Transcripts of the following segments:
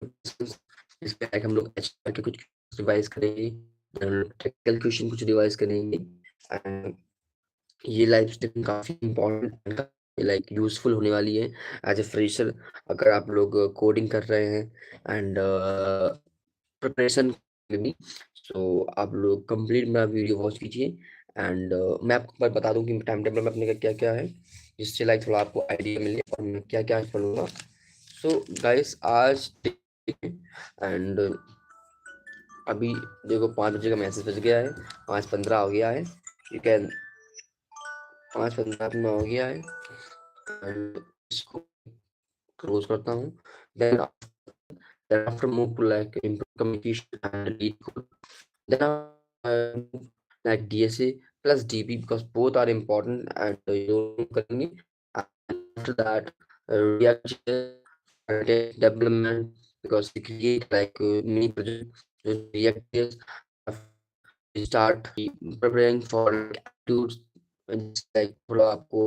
इसमें लाइक हम लोग एचआर के कुछ रिवाइज करेंगे, टेक्निकल क्वेश्चन कुछ रिवाइज करेंगे एंड ये लाइव स्ट्रीम काफी इम्पोर्टेंट लाइक यूजफुल होने वाली है एज ए फ्रेशर। अगर आप लोग कोडिंग कर रहे हैं एंड प्रिपरेशन में भी, सो आप लोग कंप्लीट मेरा वीडियो वॉच कीजिए एंड मैं आपको बता दूं कि टाइम टेबल में अपने का क्या क्या है, जिससे लाइक थोड़ा आपको आइडिया मिले और मैं क्या क्या पढ़ूंगा। सो गाइस आज एंड अभी देखो 5 बजे का मैसेज बज गया है, 5:15 हो गया है, ठीक है, 5:15 में हो गया है एंड इसको क्लोज करता हूँ। Then after move to like improve communication and lead code. Then like DSA plus DB because both are important and you know, after that React front-end development because we create like mini project with React JS. We start preparing for like attitudes just like थोड़ा आपको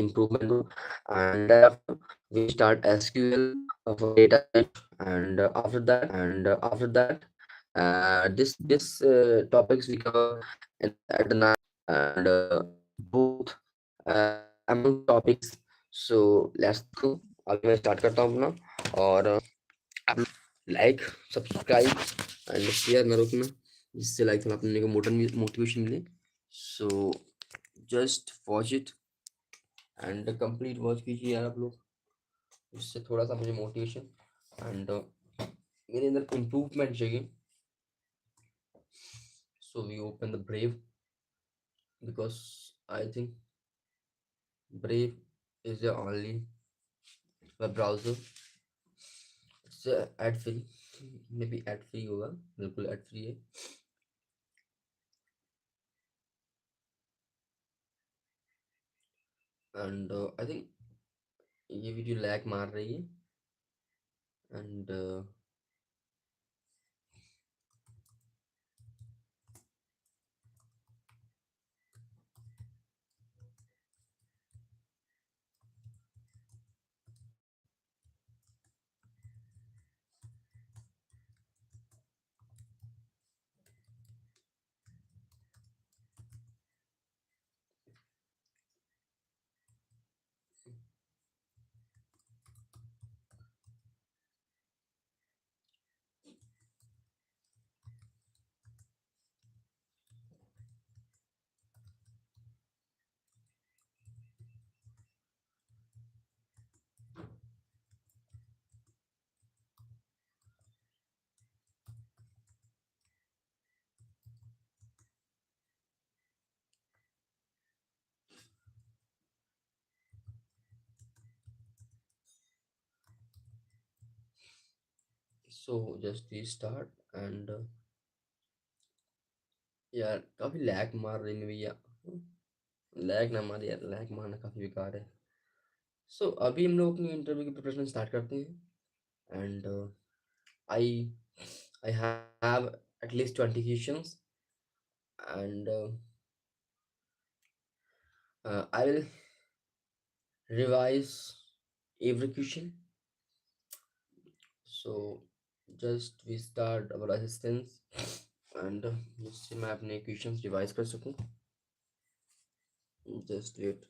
improvement हो and after we start SQL for data and after that this topics we cover at the night and both among topics. So let's go, अभी मैं start करता हूँ अपना और आप लाइक सब्सक्राइब एंड शेयर ना रोकना, जिससे लाइक थोड़ा अपने को मोटिवेशन मिले। So just watch it and complete watch कीजिए यार आप लोग, इससे थोड़ा सा मुझे मोटिवेशन एंड मेरे अंदर इम्प्रूवमेंट चाहिए। So we open the Brave because I think Brave is the only web browser, it's ad free, maybe ad free होगा, बिल्कुल एड फ्री है। एंड आई थिंक ये वीडियो लैग मार रही है and so just we start and यार काफी lag मार रही है भैया, लैग ना मारे यार, लैग मारना काफी बेकार है। सो अभी हम लोग अपनी इंटरव्यू की प्रिपरेशन स्टार्ट करते हैं and I I have at least 20 questions and I will revise every question. So just we start our assistance and जिससे मैं अपने questions revise कर सकूं, just wait.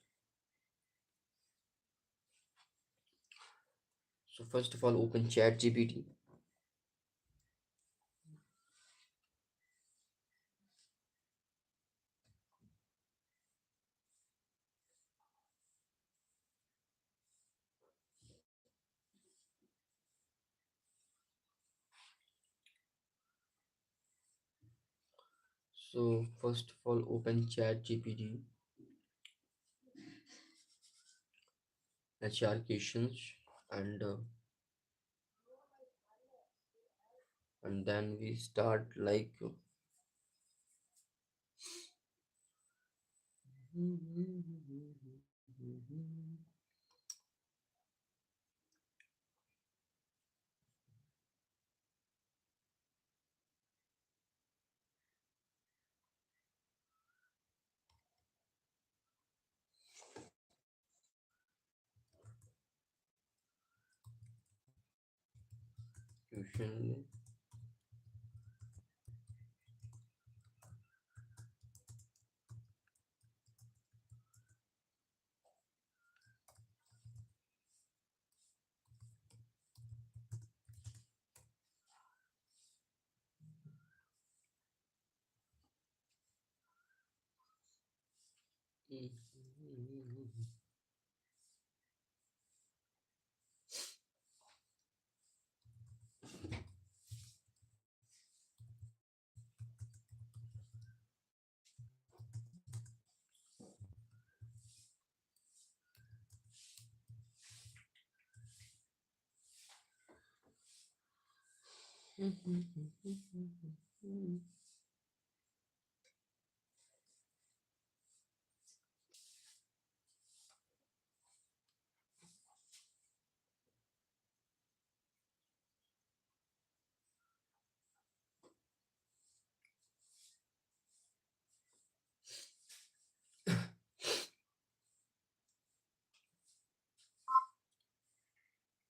So first of all open chat GPT. So first of all open chat GPT, HR questions and then we start like Usually.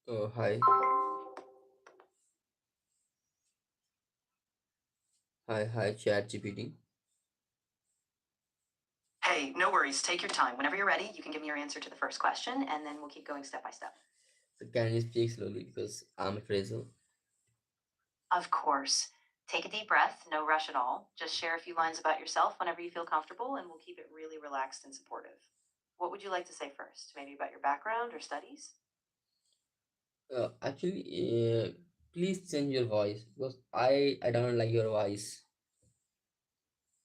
Oh, hi. Hi, Chat GPT. Hey, no worries. Take your time. Whenever you're ready, you can give me your answer to the first question, and then we'll keep going step by step. So can you speak slowly because I'm a fraser? Of course. Take a deep breath, no rush at all. Just share a few lines about yourself whenever you feel comfortable, and we'll keep it really relaxed and supportive. What would you like to say first? Maybe about your background or studies? Actually, please change your voice because I don't like your voice.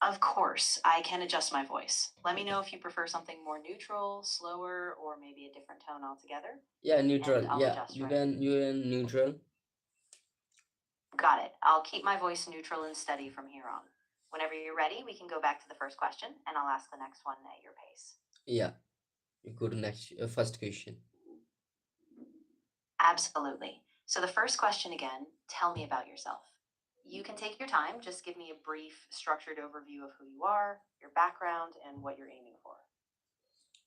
Of course, I can adjust my voice. Let me know if you prefer something more neutral, slower, or maybe a different tone altogether, Yeah, and neutral. I'll Yeah, adjust, you right? can you can neutral. Got it. I'll keep my voice neutral and steady from here on. Whenever you're ready, we can go back to the first question, and I'll ask the next one at your pace. Yeah, you go to next first question. Absolutely. So, the first question again, tell me about yourself. You can take your time, just give me a brief, structured overview of who you are, your background, and what you're aiming for.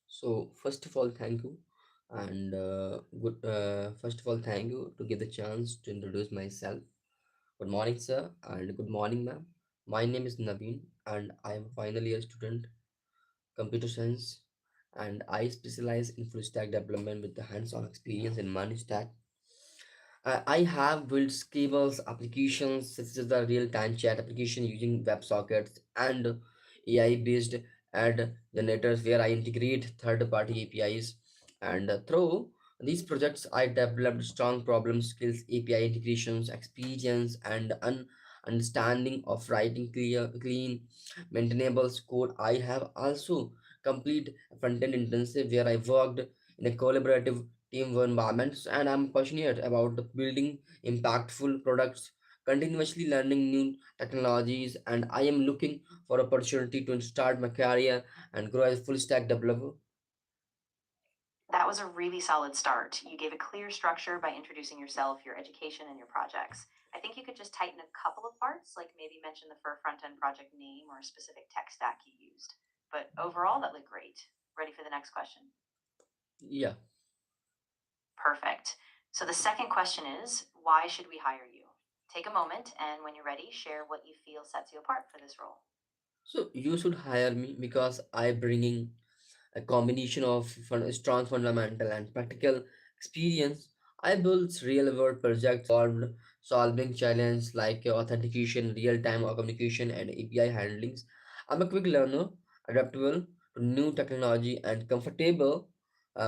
So first of all, thank you, and good. First of all, thank you to give the chance to introduce myself. Good morning, sir, and good morning, ma'am. My name is Naveen, and I am a final year student, computer science, and I specialize in full stack development with the hands-on experience in money stack. I have built scalable applications such as the real-time chat application using WebSockets and AI-based ad generators where I integrate third-party APIs. And through these projects, I developed strong problem skills, API integrations, experience, and understanding of writing clean, maintainable code. I have also complete front-end intensive where I worked in a collaborative teamwork environments, and I'm passionate about building impactful products, continuously learning new technologies, and I am looking for opportunity to start my career and grow as a full stack developer. That was a really solid start. You gave a clear structure by introducing yourself, your education, and your projects. I think you could just tighten a couple of parts, like maybe mention the front end project name or a specific tech stack you used. But overall, that looked great. Ready for the next question? Yeah. Perfect. So the second question is, why should we hire you? Take a moment, and when you're ready, share what you feel sets you apart for this role. So you should hire me because I bringing a combination of strong fundamental and practical experience. I built real-world projects solving challenges like authentication, real-time communication, and API handlings. I'm a quick learner, adaptable to new technology, and comfortable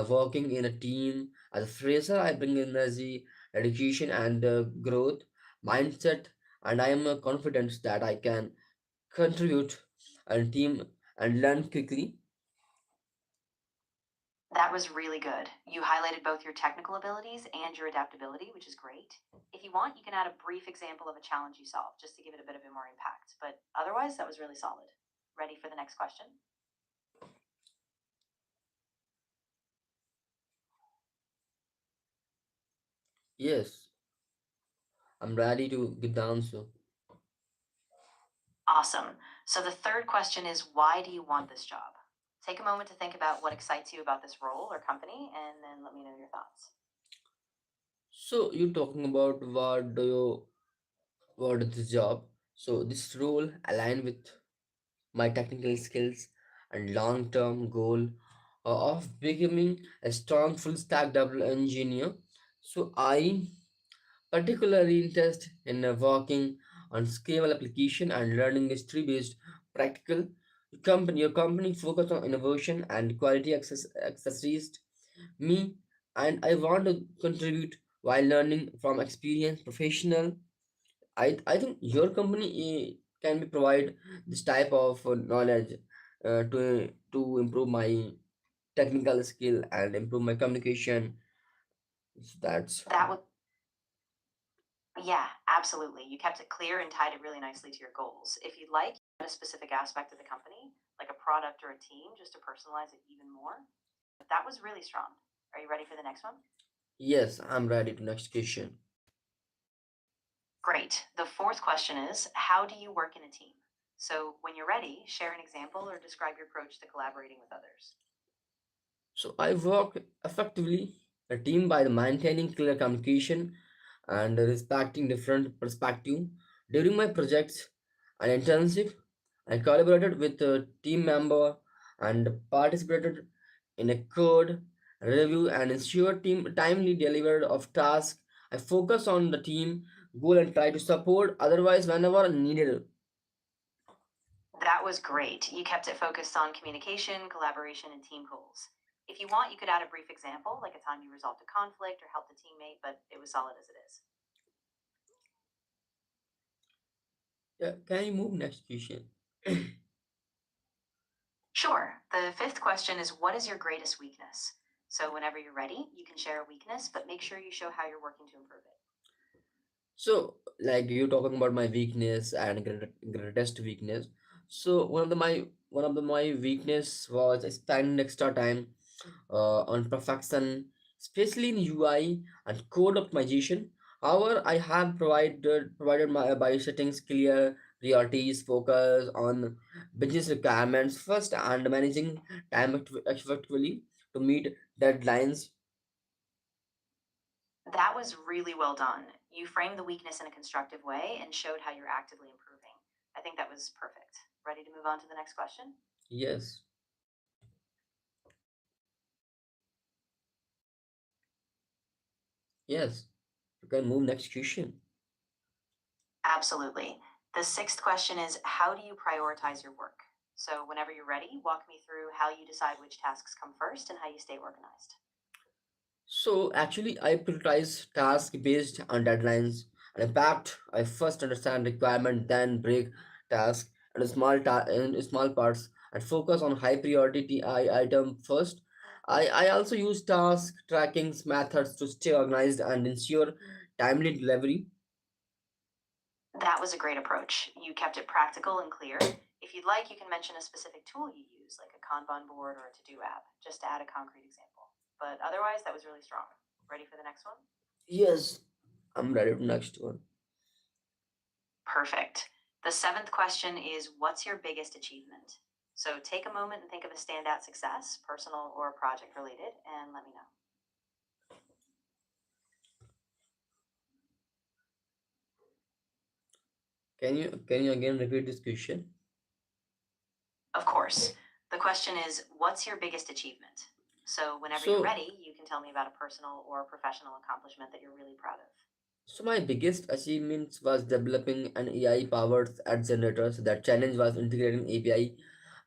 working in a team. As a fresher, I bring energy, dedication, and growth mindset, and I am confident that I can contribute and team and learn quickly. That was really good. You highlighted both your technical abilities and your adaptability, which is great. If you want, you can add a brief example of a challenge you solved just to give it a bit of a more impact. But otherwise, that was really solid. Ready for the next question? Yes, I'm ready to give the answer. Awesome. So the third question is, why do you want this job? Take a moment to think about what excites you about this role or company, and then let me know your thoughts. So you're talking about what is this job? So this role align with my technical skills and long-term goal of becoming a strong full-stack double engineer. So I particularly interest in working on scalable application and learning history-based practical. Your company focus on innovation and quality accessories me, and I want to contribute while learning from experienced professional. I think your company can be provide this type of knowledge to improve my technical skill and improve my communication. So that's That was Yeah, absolutely. You kept it clear and tied it really nicely to your goals. If you'd like, add a specific aspect of the company, like a product or a team, just to personalize it even more. That was really strong. Are you ready for the next one? yes. I'm ready to next question. Great. The fourth question is, how do you work in a team? So when you're ready, share an example or describe your approach to collaborating with others. So I work effectively a team by the maintaining clear communication and respecting different perspective. During my projects and internship, I collaborated with a team member and participated in a code review and ensure team timely delivery of tasks. I focus on the team goal and try to support otherwise whenever needed. That was great. You kept it focused on communication, collaboration, and team goals. If you want, you could add a brief example, like a time you resolved a conflict or helped a teammate, but it was solid as it is. Yeah, can you move next question? Sure. The fifth question is, what is your greatest weakness? So, whenever you're ready, you can share a weakness, but make sure you show how you're working to improve it. So, like you talking about my weakness and greatest weakness. So one of the my weakness was spending extra time on perfection, especially in UI and code optimization. However, I have provided my by settings clear priorities, focus on business requirements first, and managing time effectively to meet deadlines. That was really well done. You framed the weakness in a constructive way and showed how you're actively improving. I think that was perfect. Ready to move on to the next question? Yes, yes. You can move next question. Absolutely. The sixth question is, how do you prioritize your work? So, whenever you're ready, walk me through how you decide which tasks come first and how you stay organized. So actually, I prioritize tasks based on deadlines and impact. I first understand requirement, then break tasks into in small parts and focus on high priority item first. I also use task tracking methods to stay organized and ensure timely delivery. That was a great approach. You kept it practical and clear. If you'd like, you can mention a specific tool you use, like a Kanban board or a to do app, just to add a concrete example. But otherwise, that was really strong. Ready for the next one? Yes, I'm ready to next one. Perfect. The seventh question is, what's your biggest achievement? So take a moment and think of a standout success, personal or project related, and let me know. Can you again repeat this question? Of course. The question is, what's your biggest achievement? So whenever you're So ready, you can tell me about a personal or professional accomplishment that you're really proud of. So my biggest achievement was developing an AI-powered ad generator. So that challenge was integrating API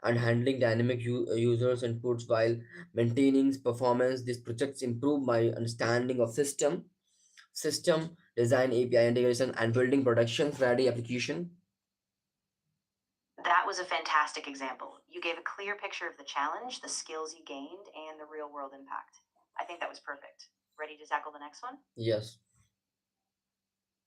and handling dynamic users inputs while maintaining performance. These projects improve my understanding of system design, API integration, and building production-ready application. That was a fantastic example. You gave a clear picture of the challenge, the skills you gained, and the real world impact. I think that was perfect. Ready to tackle the next one? Yes.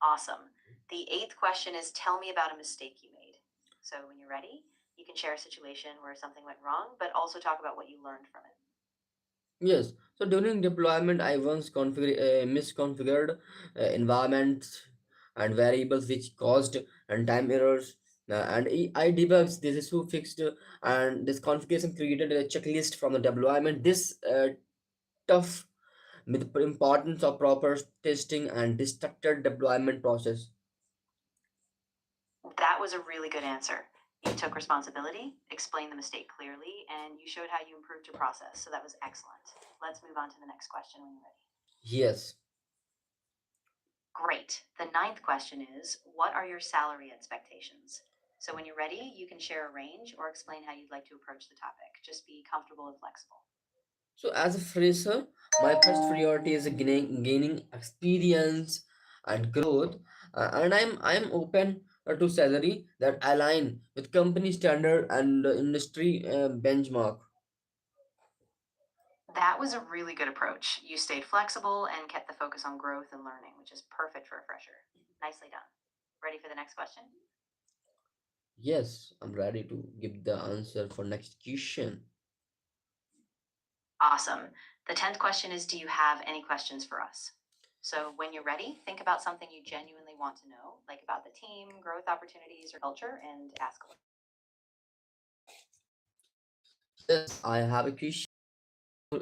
Awesome. The eighth question is, tell me about a mistake you made. So when you're ready, you can share a situation where something went wrong, but also talk about what you learned from it. Yes. So during deployment, I once misconfigured environments and variables which caused runtime errors. And I debugged this issue, fixed, and this configuration created a checklist from the deployment. This tough with the importance of proper testing and structured deployment process. That was a really good answer. You took responsibility, explained the mistake clearly, and you showed how you improved your process. So that was excellent. Let's move on to the next question when you're ready. Yes. Great. The ninth question is, what are your salary expectations? So when you're ready, you can share a range or explain how you'd like to approach the topic. Just be comfortable and flexible. So as a fresher, my first priority is gaining experience and growth, and I'm open to salary that align with company standard and industry benchmark. That was a really good approach. You stayed flexible and kept the focus on growth and learning, which is perfect for a fresher. Nicely done. Ready for the next question? Yes, I'm ready to give the answer for next question. Awesome. The 10th question is, do you have any questions for us? So when you're ready, think about something you genuinely want to know, like about the team, growth opportunities, or culture, and ask away. Yes, I have a question.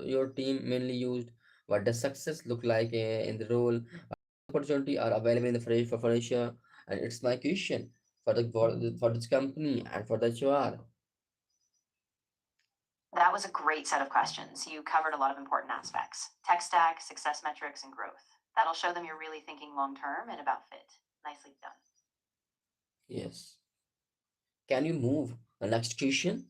Your team mainly used. What does success look like in the role? Opportunity are available in the phrase for furniture, and it's my question for this company and for the HR. That was a great set of questions. You covered a lot of important aspects: tech stack, success metrics, and growth. That'll show them you're really thinking long term and about fit. Nicely done. Yes. Can you move the next question?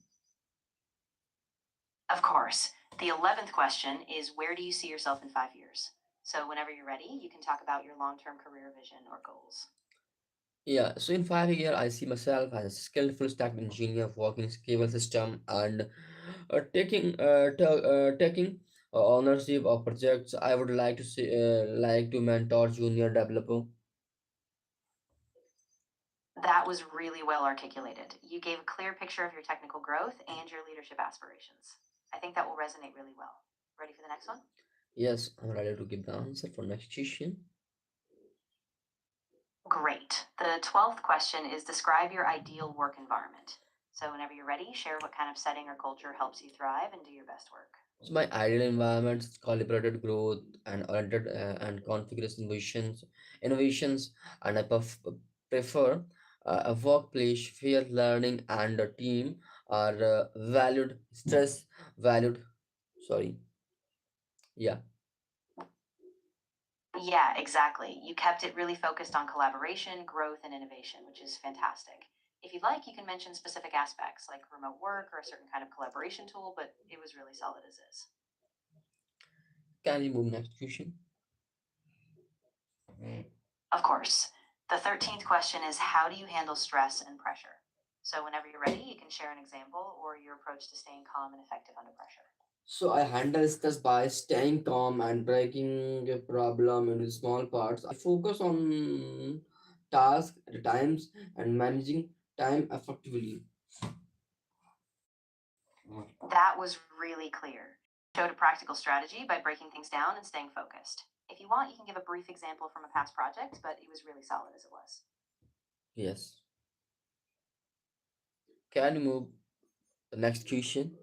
Of course. The 11th question is, where do you see yourself in 5 years? So whenever you're ready, you can talk about your long term career vision or goals. Yeah, so in 5 years, I see myself as a skilled full stack engineer working scalable system and taking ownership of projects. I would like to see, like to mentor junior developer. That was really well articulated. You gave a clear picture of your technical growth and your leadership aspirations. I think that will resonate really well. Ready for the next one? Yes, I'm ready to give the answer for next question. Great. The 12th question is, describe your ideal work environment. So, whenever you're ready, share what kind of setting or culture helps you thrive and do your best work. So my ideal environment is collaborative growth and oriented and configuration innovations, and prefer a workplace where learning and a team are valued, stress valued. Sorry, yeah. Yeah, exactly. You kept it really focused on collaboration, growth, and innovation, which is fantastic. If you'd like, you can mention specific aspects like remote work or a certain kind of collaboration tool, but it was really solid as is. Can you move next question? Of course. The 13th question is, how do you handle stress and pressure? So, whenever you're ready, you can share an example or your approach to staying calm and effective under pressure. So I handle stress by staying calm and breaking a problem into small parts. I focus on tasks at times and managing time effectively. That was really clear. Showed a practical strategy by breaking things down and staying focused. If you want, you can give a brief example from a past project, but it was really solid as it was. Yes. Can you move the next question?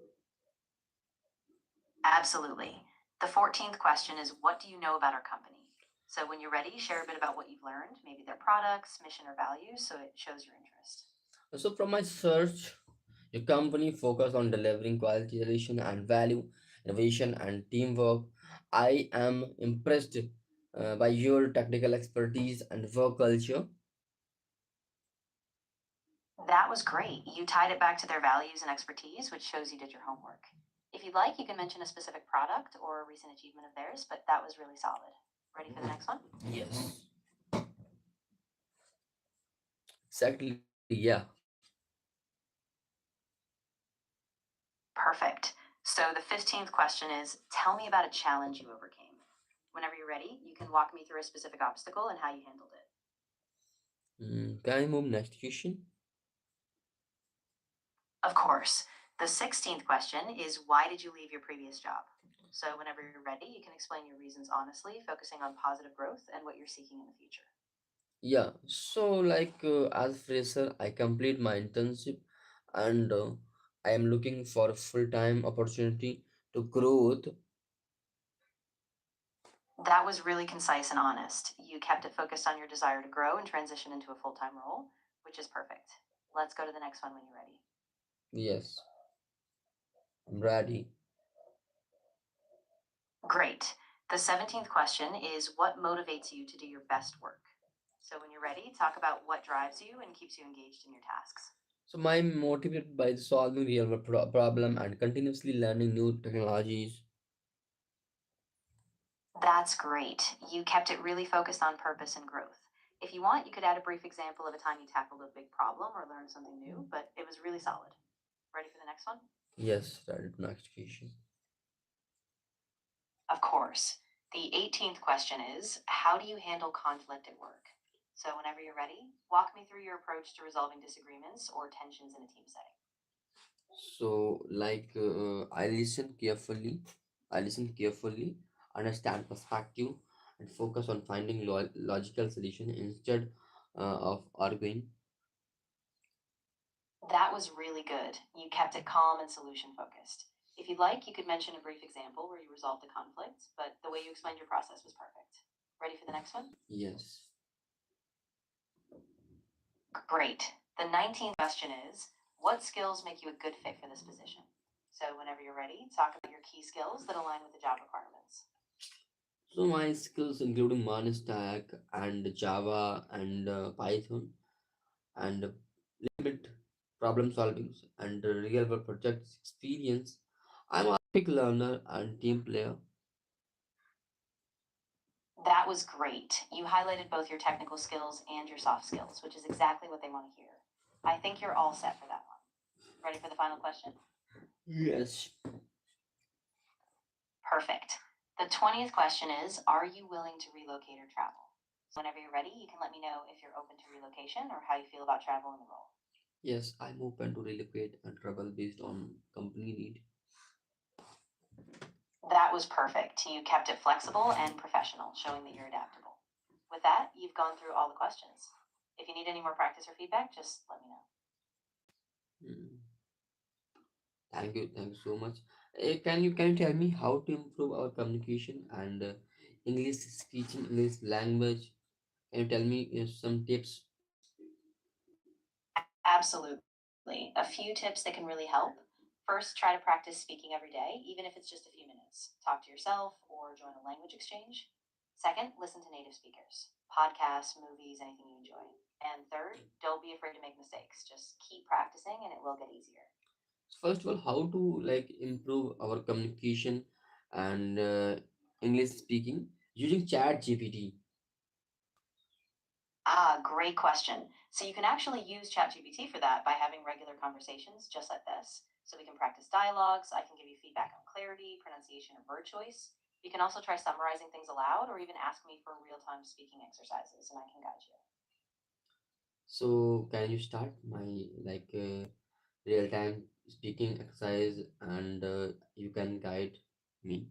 Absolutely. The 14th question is, what do you know about our company? So when you're ready, share a bit about what you've learned, maybe their products, mission, or values, so it shows your interest. So from my search, your company focus on delivering quality solution and value, innovation and teamwork. I am impressed by your technical expertise and work culture. That was great. You tied it back to their values and expertise, which shows you did your homework. If you'd like, you can mention a specific product or a recent achievement of theirs, but that was really solid. Ready for the next one? Yes, exactly. Yeah. Perfect. So the 15th question is, tell me about a challenge you overcame. Whenever you're ready, you can walk me through a specific obstacle and how you handled it. Can I move next question? Of course. The 16th question is, why did you leave your previous job? So whenever you're ready, you can explain your reasons honestly, focusing on positive growth and what you're seeking in the future. Yeah. So like as fresher, I complete my internship and I am looking for a full-time opportunity to growth. That was really concise and honest. You kept it focused on your desire to grow and transition into a full time role, which is perfect. Let's go to the next one when you're ready. Yes, I'm ready. Great. The 17th question is what motivates you to do your best work? So, when you're ready, talk about what drives you and keeps you engaged in your tasks. So I'm motivated by solving real world problem and continuously learning new technologies. That's great. You kept it really focused on purpose and growth. If you want, you could add a brief example of a time you tackled a big problem or learned something new, but it was really solid. Ready for the next one? Yes, ready to next question. Of course. The 18th question is how do you handle conflict at work? So, whenever you're ready, walk me through your approach to resolving disagreements or tensions in a team setting. So, I listen carefully, understand perspective, and focus on finding logical solution instead of arguing. That was really good. You kept it calm and solution focused. If you'd like, you could mention a brief example where you resolved the conflict, but the way you explained your process was perfect. Ready for the next one? Yes. Great. The 19th question is what skills make you a good fit for this position? So, whenever you're ready, talk about your key skills that align with the job requirements. So my skills including Stack and Java and Python and limit problem solving and real world projects experience. I'm a quick learner and team player. That was great. You highlighted both your technical skills and your soft skills, which is exactly what they want to hear. I think you're all set for that one. Ready for the final question? Yes. Perfect. The 20th question is are you willing to relocate or travel? So, whenever you're ready, you can let me know if you're open to relocation or how you feel about travel in the role. Yes, I'm open to relocate and travel based on company need. That was perfect. You kept it flexible and professional, showing that you're adaptable. With that, you've gone through all the questions. If you need any more practice or feedback, just let me know. Mm. Thank you so much. Can you tell me how to improve our communication and English speaking, English language? Can you tell me some tips? Absolutely. A few tips that can really help. First, try to practice speaking every day, even if it's just a few minutes. Talk to yourself or join a language exchange. Second, listen to native speakers, podcasts, movies, anything you enjoy. And third, don't be afraid to make mistakes. Just keep practicing and it will get easier. First of all, how to like improve our communication and English speaking using Chat GPT. Ah, great question. So you can actually use ChatGPT for that by having regular conversations just like this. So we can practice dialogues. I can give you feedback on clarity, pronunciation, or word choice. You can also try summarizing things aloud or even ask me for real time speaking exercises and I can guide you. So can you start my real time speaking exercise and you can guide me.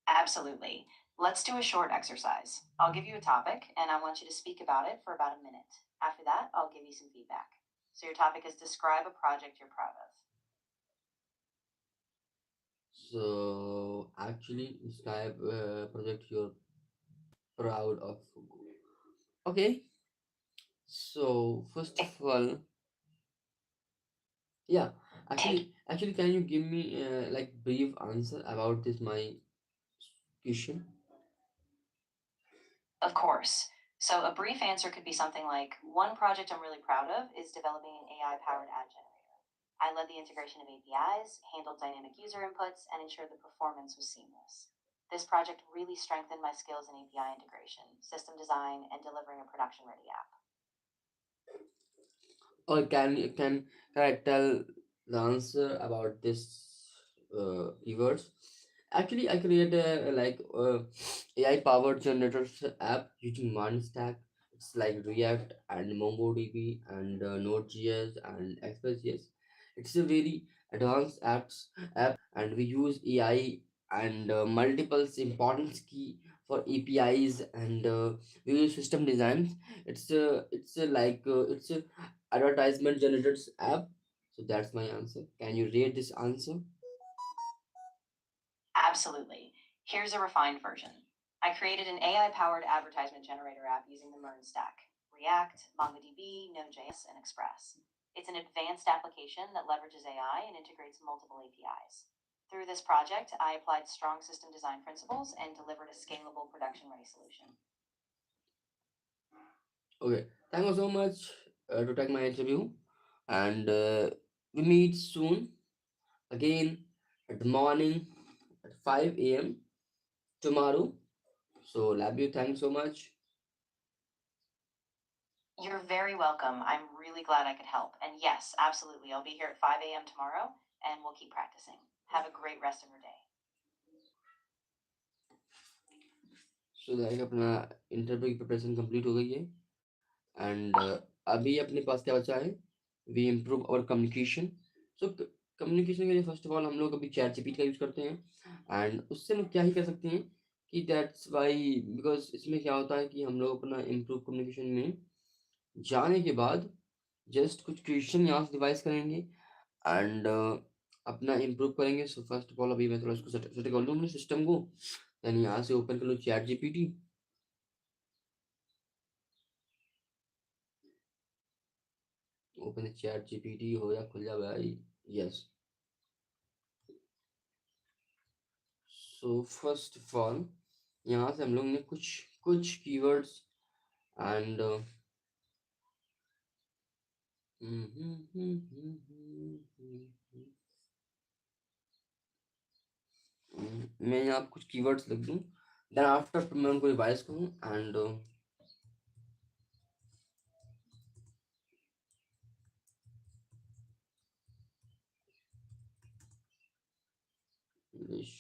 Absolutely. Let's do a short exercise. I'll give you a topic and I want you to speak about it for about a minute. After that, I'll give you some feedback. So your topic is describe a project you're proud of. So actually describe project you're proud of. Okay. So first of all, yeah, Take actually, can you give me like brief answer about this my question? Of course. So, a brief answer could be something like one project I'm really proud of is developing an AI powered ad generator. I led the integration of APIs, handled dynamic user inputs, and ensured the performance was seamless. This project really strengthened my skills in API integration, system design, and delivering a production ready app. Or can I tell the answer about this keywords? Actually, I created a AI powered generators app using Stack. It's like React and MongoDB and Node.js and Express.js. It's a very advanced app, and we use AI and multiple important key for APIs and we use system designs. It's a advertisement generators app. So that's my answer. Can you rate this answer? Absolutely. Here's a refined version. I created an AI powered advertisement generator app using the MERN stack: React, MongoDB, Node.js, and Express. It's an advanced application that leverages AI and integrates multiple APIs. Through this project, I applied strong system design principles and delivered a scalable production ready solution. Okay, thank you so much to take my interview, and we meet soon again at the morning at 5 a.m. tomorrow. So, love you. Thanks so much. You're very welcome. I'm really glad I could help. And yes, absolutely. I'll be here at 5 a.m. tomorrow and we'll keep practicing. Have a great rest of your day. So, like अपना interview की preparation complete हो गई है and अभी अपने पास क्या बचा है we improve our communication so communication के लिए फर्स्ट ऑफ ऑल हम लोग अभी चैट जीपीटी का यूज़ करते हैं एंड उससे हम क्या ही कर सकते हैं कि दैट्स वाई बिकॉज इसमें क्या होता है कि हम लोग अपना इम्प्रूव कम्युनिकेशन में जाने के बाद जस्ट कुछ क्वेश्चन यहाँ से डिवाइस करेंगे एंड अपना इम्प्रूव करेंगे सो फर्स्ट ऑफ ऑल अभी मैं थोड़ा इसको सेट कर लूँ अपने सिस्टम को देन यहाँ से ओपन कर लूँ chat GPT open chat GPT हो या खुल जा भाई yes so first of all यहाँ से हम लोग ने कुछ कुछ कीवर्ड्स एंड मैं यहाँ पे कुछ कीवर्ड्स लिख दूँ देन आफ्टर मैं उनको रिवाइज करूँ and English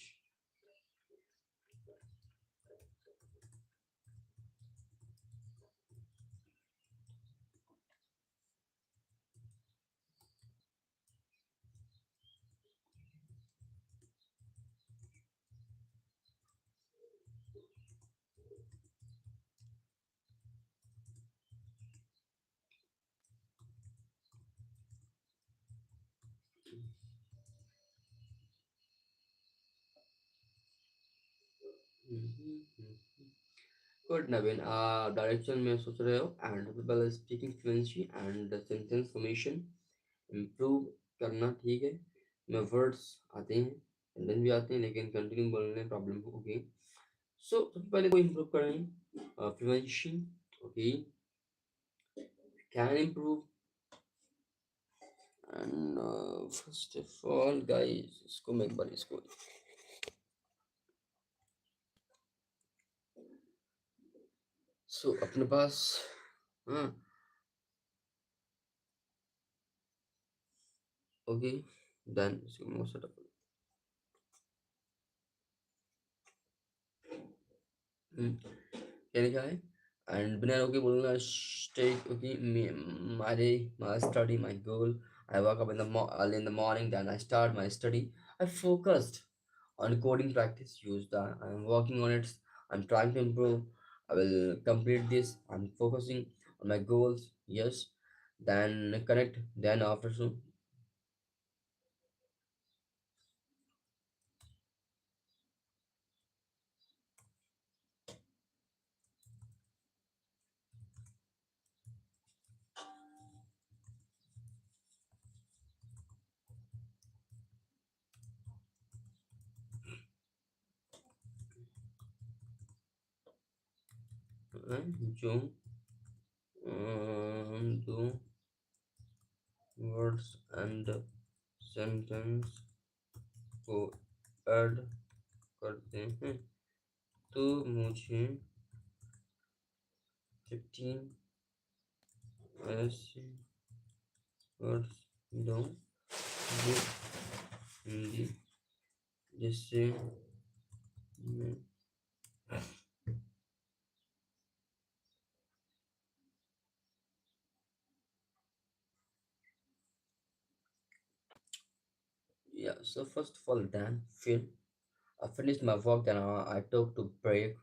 good Naveen direction में सोच रहे हो and people speaking fluency and sentence formation improve करना ठीक है मैं वर्ड्स आते हैं सेंटेंस भी आते हैं लेकिन कंटिन्यू बोलने में प्रॉब्लम होगी सो सबसे पहले को इम्प्रूव करें fluency okay can improve and first of all guys इसको मैं एक बार इसको सो अपने पास हाँ ओके डन इसको मैं सेटअप क्या लिखा है and बिना रोके बोलूँगा stake okay my study my goal I wake up in the early in the morning then I start my study I focused on coding practice use that I'm working on it I'm trying to improve I will complete this I'm focusing on my goals yes then connect then after soon जो दो words and sentence को add करते हैं तो मुझे 15 ऐसे words दो जो हिंदी जिससे मैं yeah so first of all then I finished my work then I took to break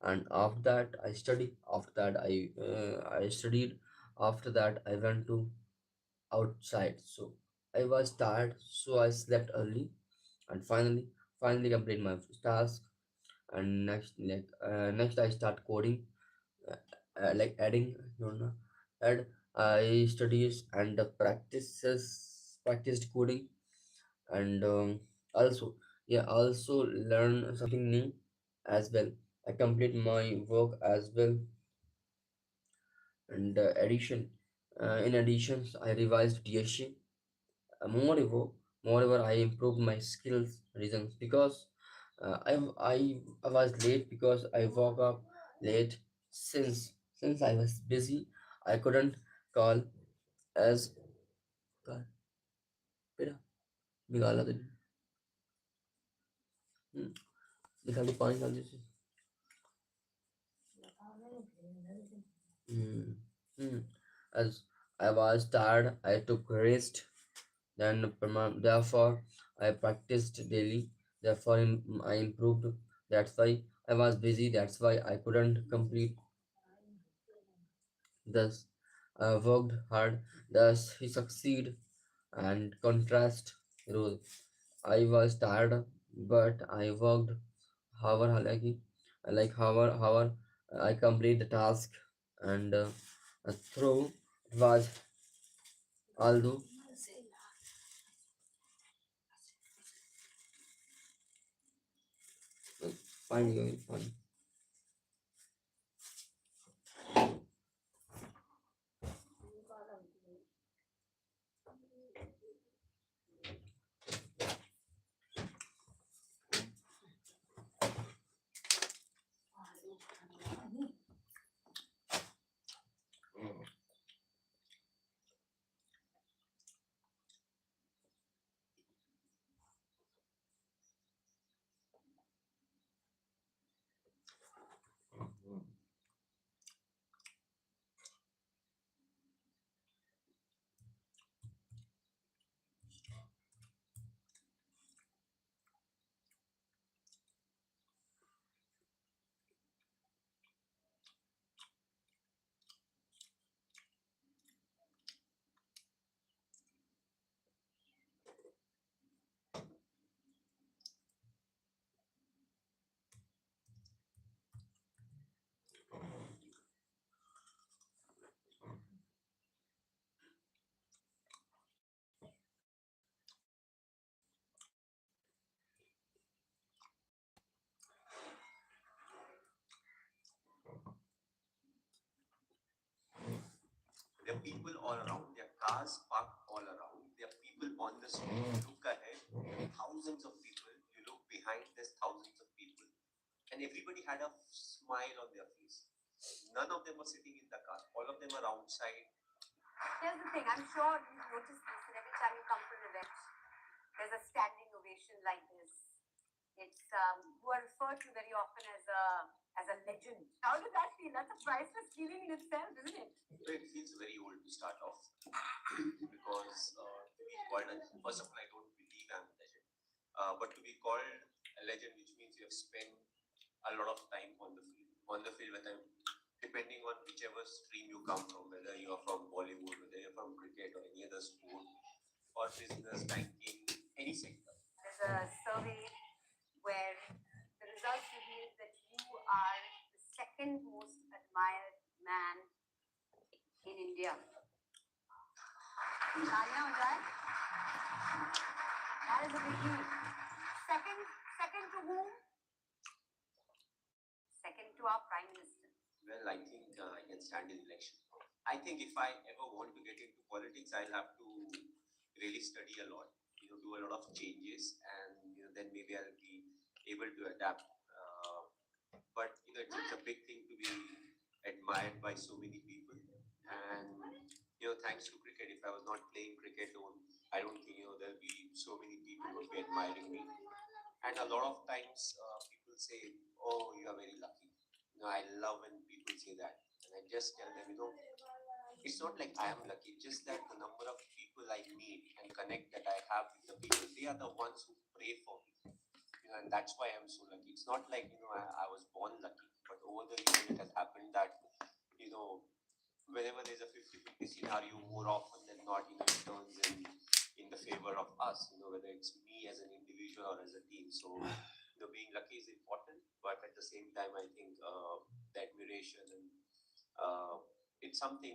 and after that I studied after that I studied after that I went to outside so I was tired so I slept early and finally finally complete my task. And next I start coding, uh, like adding, no, no, add I studies and practiced coding. And also, yeah, also learn something new as well. I complete my work as well. And in addition, I revised DSC. Uh, moreover Moreover, I improved my skills reasons because I was late because I woke up late. Since I was busy, I couldn't call as बेटा निकाला तेरे निकाल दे पानी डाल दे इसे। हम्म, हम्म। As I was tired, I took rest. Therefore, I practiced daily. Therefore, I improved. That's why I was busy. That's why I couldn't complete. Thus, I worked hard. Thus, he succeeded. And contrast rule. I was tired, but I worked. However, however, I complete the task. And through was although fine, going fine. There are people all around. There are cars parked all around. There are people on the street. Look ahead. Thousands of people. You look behind. There's thousands of people, and everybody had a smile on their face. None of them were sitting in the car. All of them are outside. Here's the thing. I'm sure you've noticed this, and every time you come to an event, there's a standing ovation like this. It's you are referred to very often as a legend. How does that feel? That's a priceless feeling in itself, isn't it? It feels very old to start off because to be called, first of all, I don't believe I'm a legend, but to be called a legend, which means you have spent a lot of time on the field. On the field, whether depending on whichever stream you come from, whether you're from Bollywood, whether you're from cricket or any other sport, or business, banking, any sector. There's a survey where the results reveal that you are the second most admired man in India. That is a big deal. Second to whom? Second to our Prime Minister. Well, I think I can stand in election. I think if I ever want to get into politics, I'll have to really study a lot, do a lot of changes, and then maybe I'll be able to adapt. But it's a big thing to be admired by so many people, and thanks to cricket. If I was not playing cricket, I don't think there'll be so many people who would be admiring me. And a lot of times people say, "Oh, you are very lucky." I love when people say that, and I just tell them, it's not like I am lucky. Just that the number of people I meet and connect that I have with the people, they are the ones who pray for me. And that's why I'm so lucky. It's not like I was born lucky, but over the years it has happened that you know whenever there's a 50-50 scenario, more often than not, it turns in in the favor of us, whether it's me as an individual or as a team. So, being lucky is important, but at the same time, I think the admiration and it's something,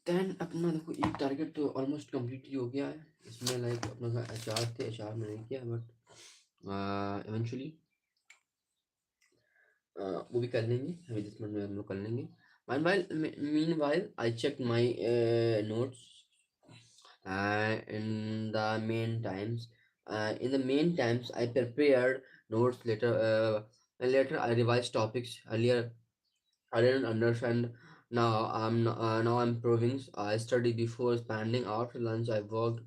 then अपना देखो एक target तो almost complete ही हो गया है इसमें, like अपना HR थे, एचआर में नहीं किया बट इवेंचुअली वो भी कर लेंगे, अभी 10 मिनट में हम लोग कर लेंगे। Meanwhile, I checked my notes in the main times I prepared notes later. Later I revised topics earlier I didn't understand. Now I'm proving. I studied before spending. After lunch I worked.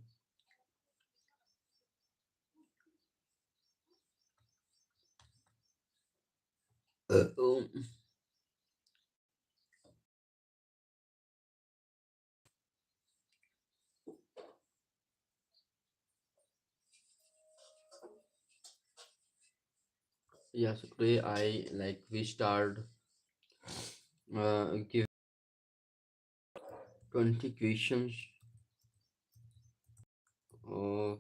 Um, yeah, so today I like we start give 20 questions of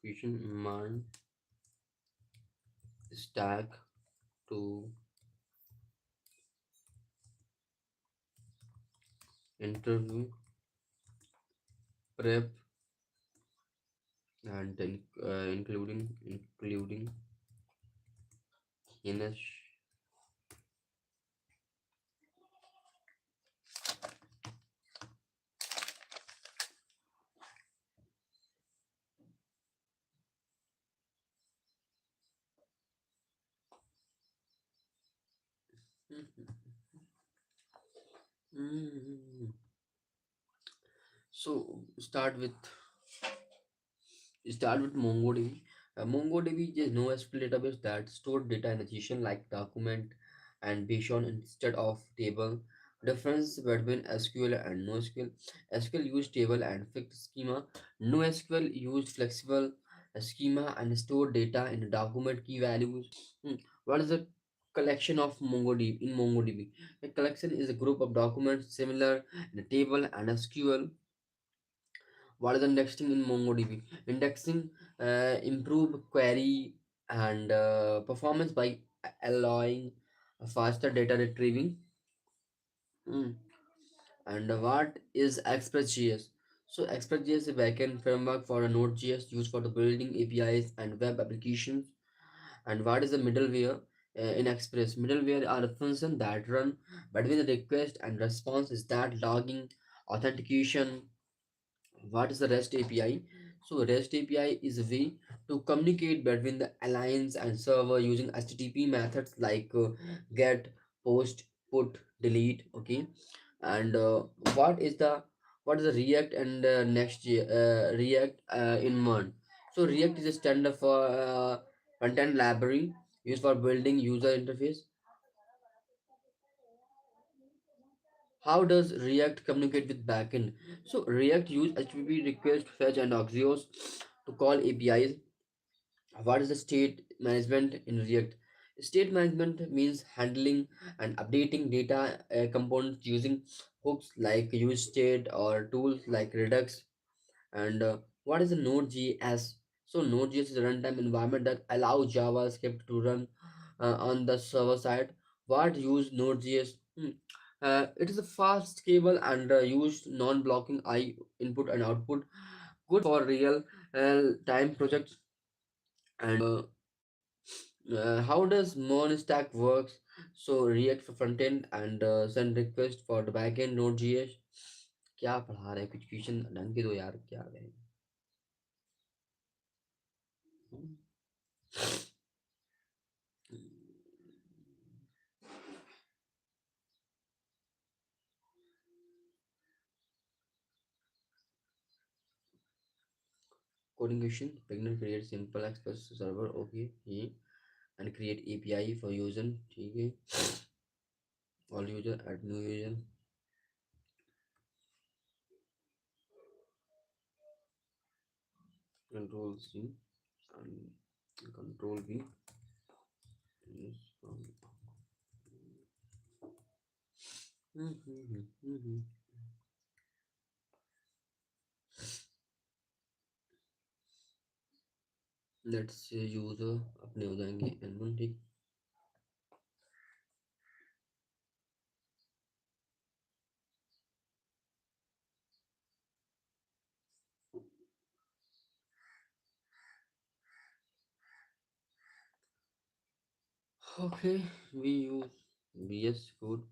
question man stack to interview prep and including Ines. Mm. So start with MongoDB. MongoDB is a NoSQL database that store data in a JSON like document and JSON instead of table. Difference between SQL and NoSQL. SQL use table and fixed schema. NoSQL use flexible schema and store data in document key values. What is the collection of MongoDB in MongoDB? A collection is a group of documents similar in a table and SQL. What is the indexing in MongoDB? Indexing improve query and performance by allowing faster data retrieving. Mm. And what is Express.js? So Express.js is a backend framework for a Node.js used for the building APIs and web applications. And what is the middleware? In Express, middleware are a function that run between the request and response is that logging, authentication. What is the REST API? So REST API is a way to communicate between the alliance and server using HTTP methods like get, post, put, delete. Okay, and what is the React and React in one? So React is a standard for content library used for building user interface. How does React communicate with backend? So React use HTTP request, fetch, and Axios to call APIs. What is the state management in React? State management means handling and updating data components using hooks like use state or tools like Redux. And what is a Node.js? So Node.js is a runtime environment that allows JavaScript to run on the server side. What use Node.js? It is a fast, scalable, and used non-blocking I input and output. Good for real time projects. And how does Stack works? So React for front end and send request for the backend Node.js. क्या पढ़ा रहे हैं, कुछ question ढंग के दो यार, क्या है? Coding question. Pregnant create simple express server. Okay. and create API for user, ठीक है, all user, add new user, control C and control V. Yes, let's say user अपने हो जाएंगे N1, ठीक। Okay, we use VS Code।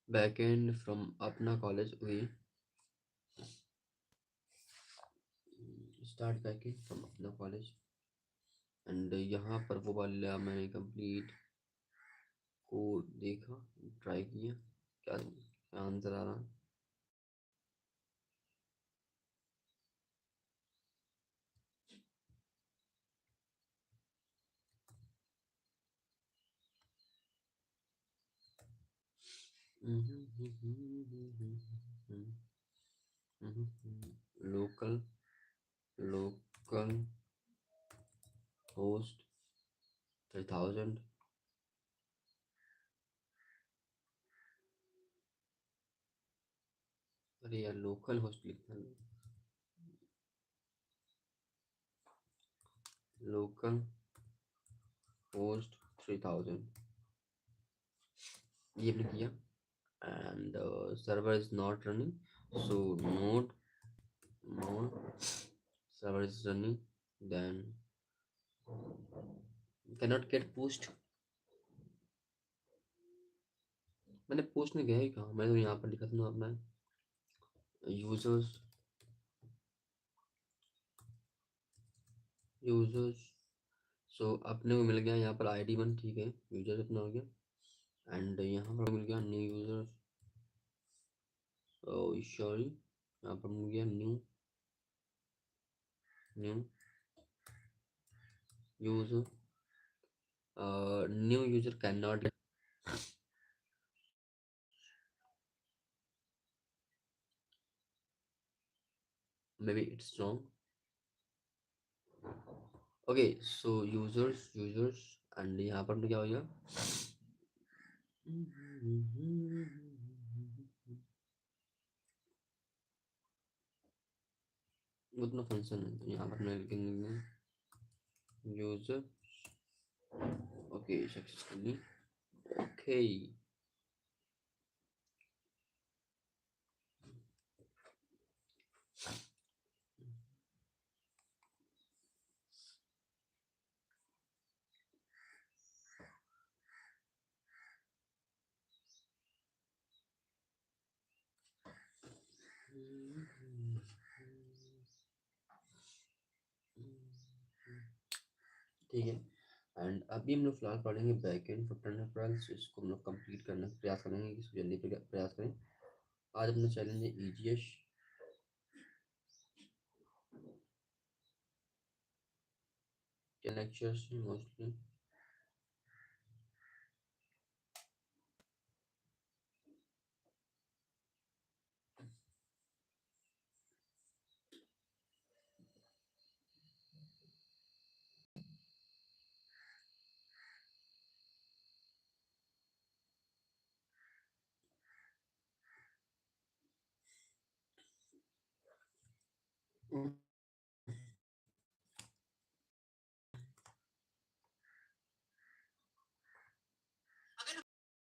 Backend from अपना college हुई, start backend from अपना college and यहाँ पर वो वाला मैंने कंप्लीट कोड देखा, ट्राई किया, क्या क्या आंसर आ रहा। लोकल लोकल होस्ट 3000, अरे यार लोकल होस्ट लिखना, लोकल होस्ट 3000, ये भी किया and server is not running, so node server is running, then cannot get pushed। मैंने पोस्ट में गया ही कहाँ, मैंने तो यहाँ पर लिखा था ना अपना यूजर्स यूजर्स। सो अपने को मिल गया यहाँ पर ID1, ठीक है, यूजर्स अपना हो गया एंड यहाँ पर मिल गया न्यू यूजर्स, सॉरी यहाँ पर मिल गया new new user, new user can not, may be it's wrong. Okay, so users and यहाँ पर क्या हो गया, उतना फंक्शन है, तो यहाँ पर मैं लिखेंगे यूजर, ओके सक्सेसफुली, ओके। ठीक है, एंड अभी हम लोग फिलहाल पढ़ेंगे बैकएंड फॉर टर्नर, इसको हम लोग कंप्लीट करने का प्रयास करेंगे, इसको जल्दी प्रयास करें। आज अपना चैलेंज है EGS के लेक्चर्स मोस्टली।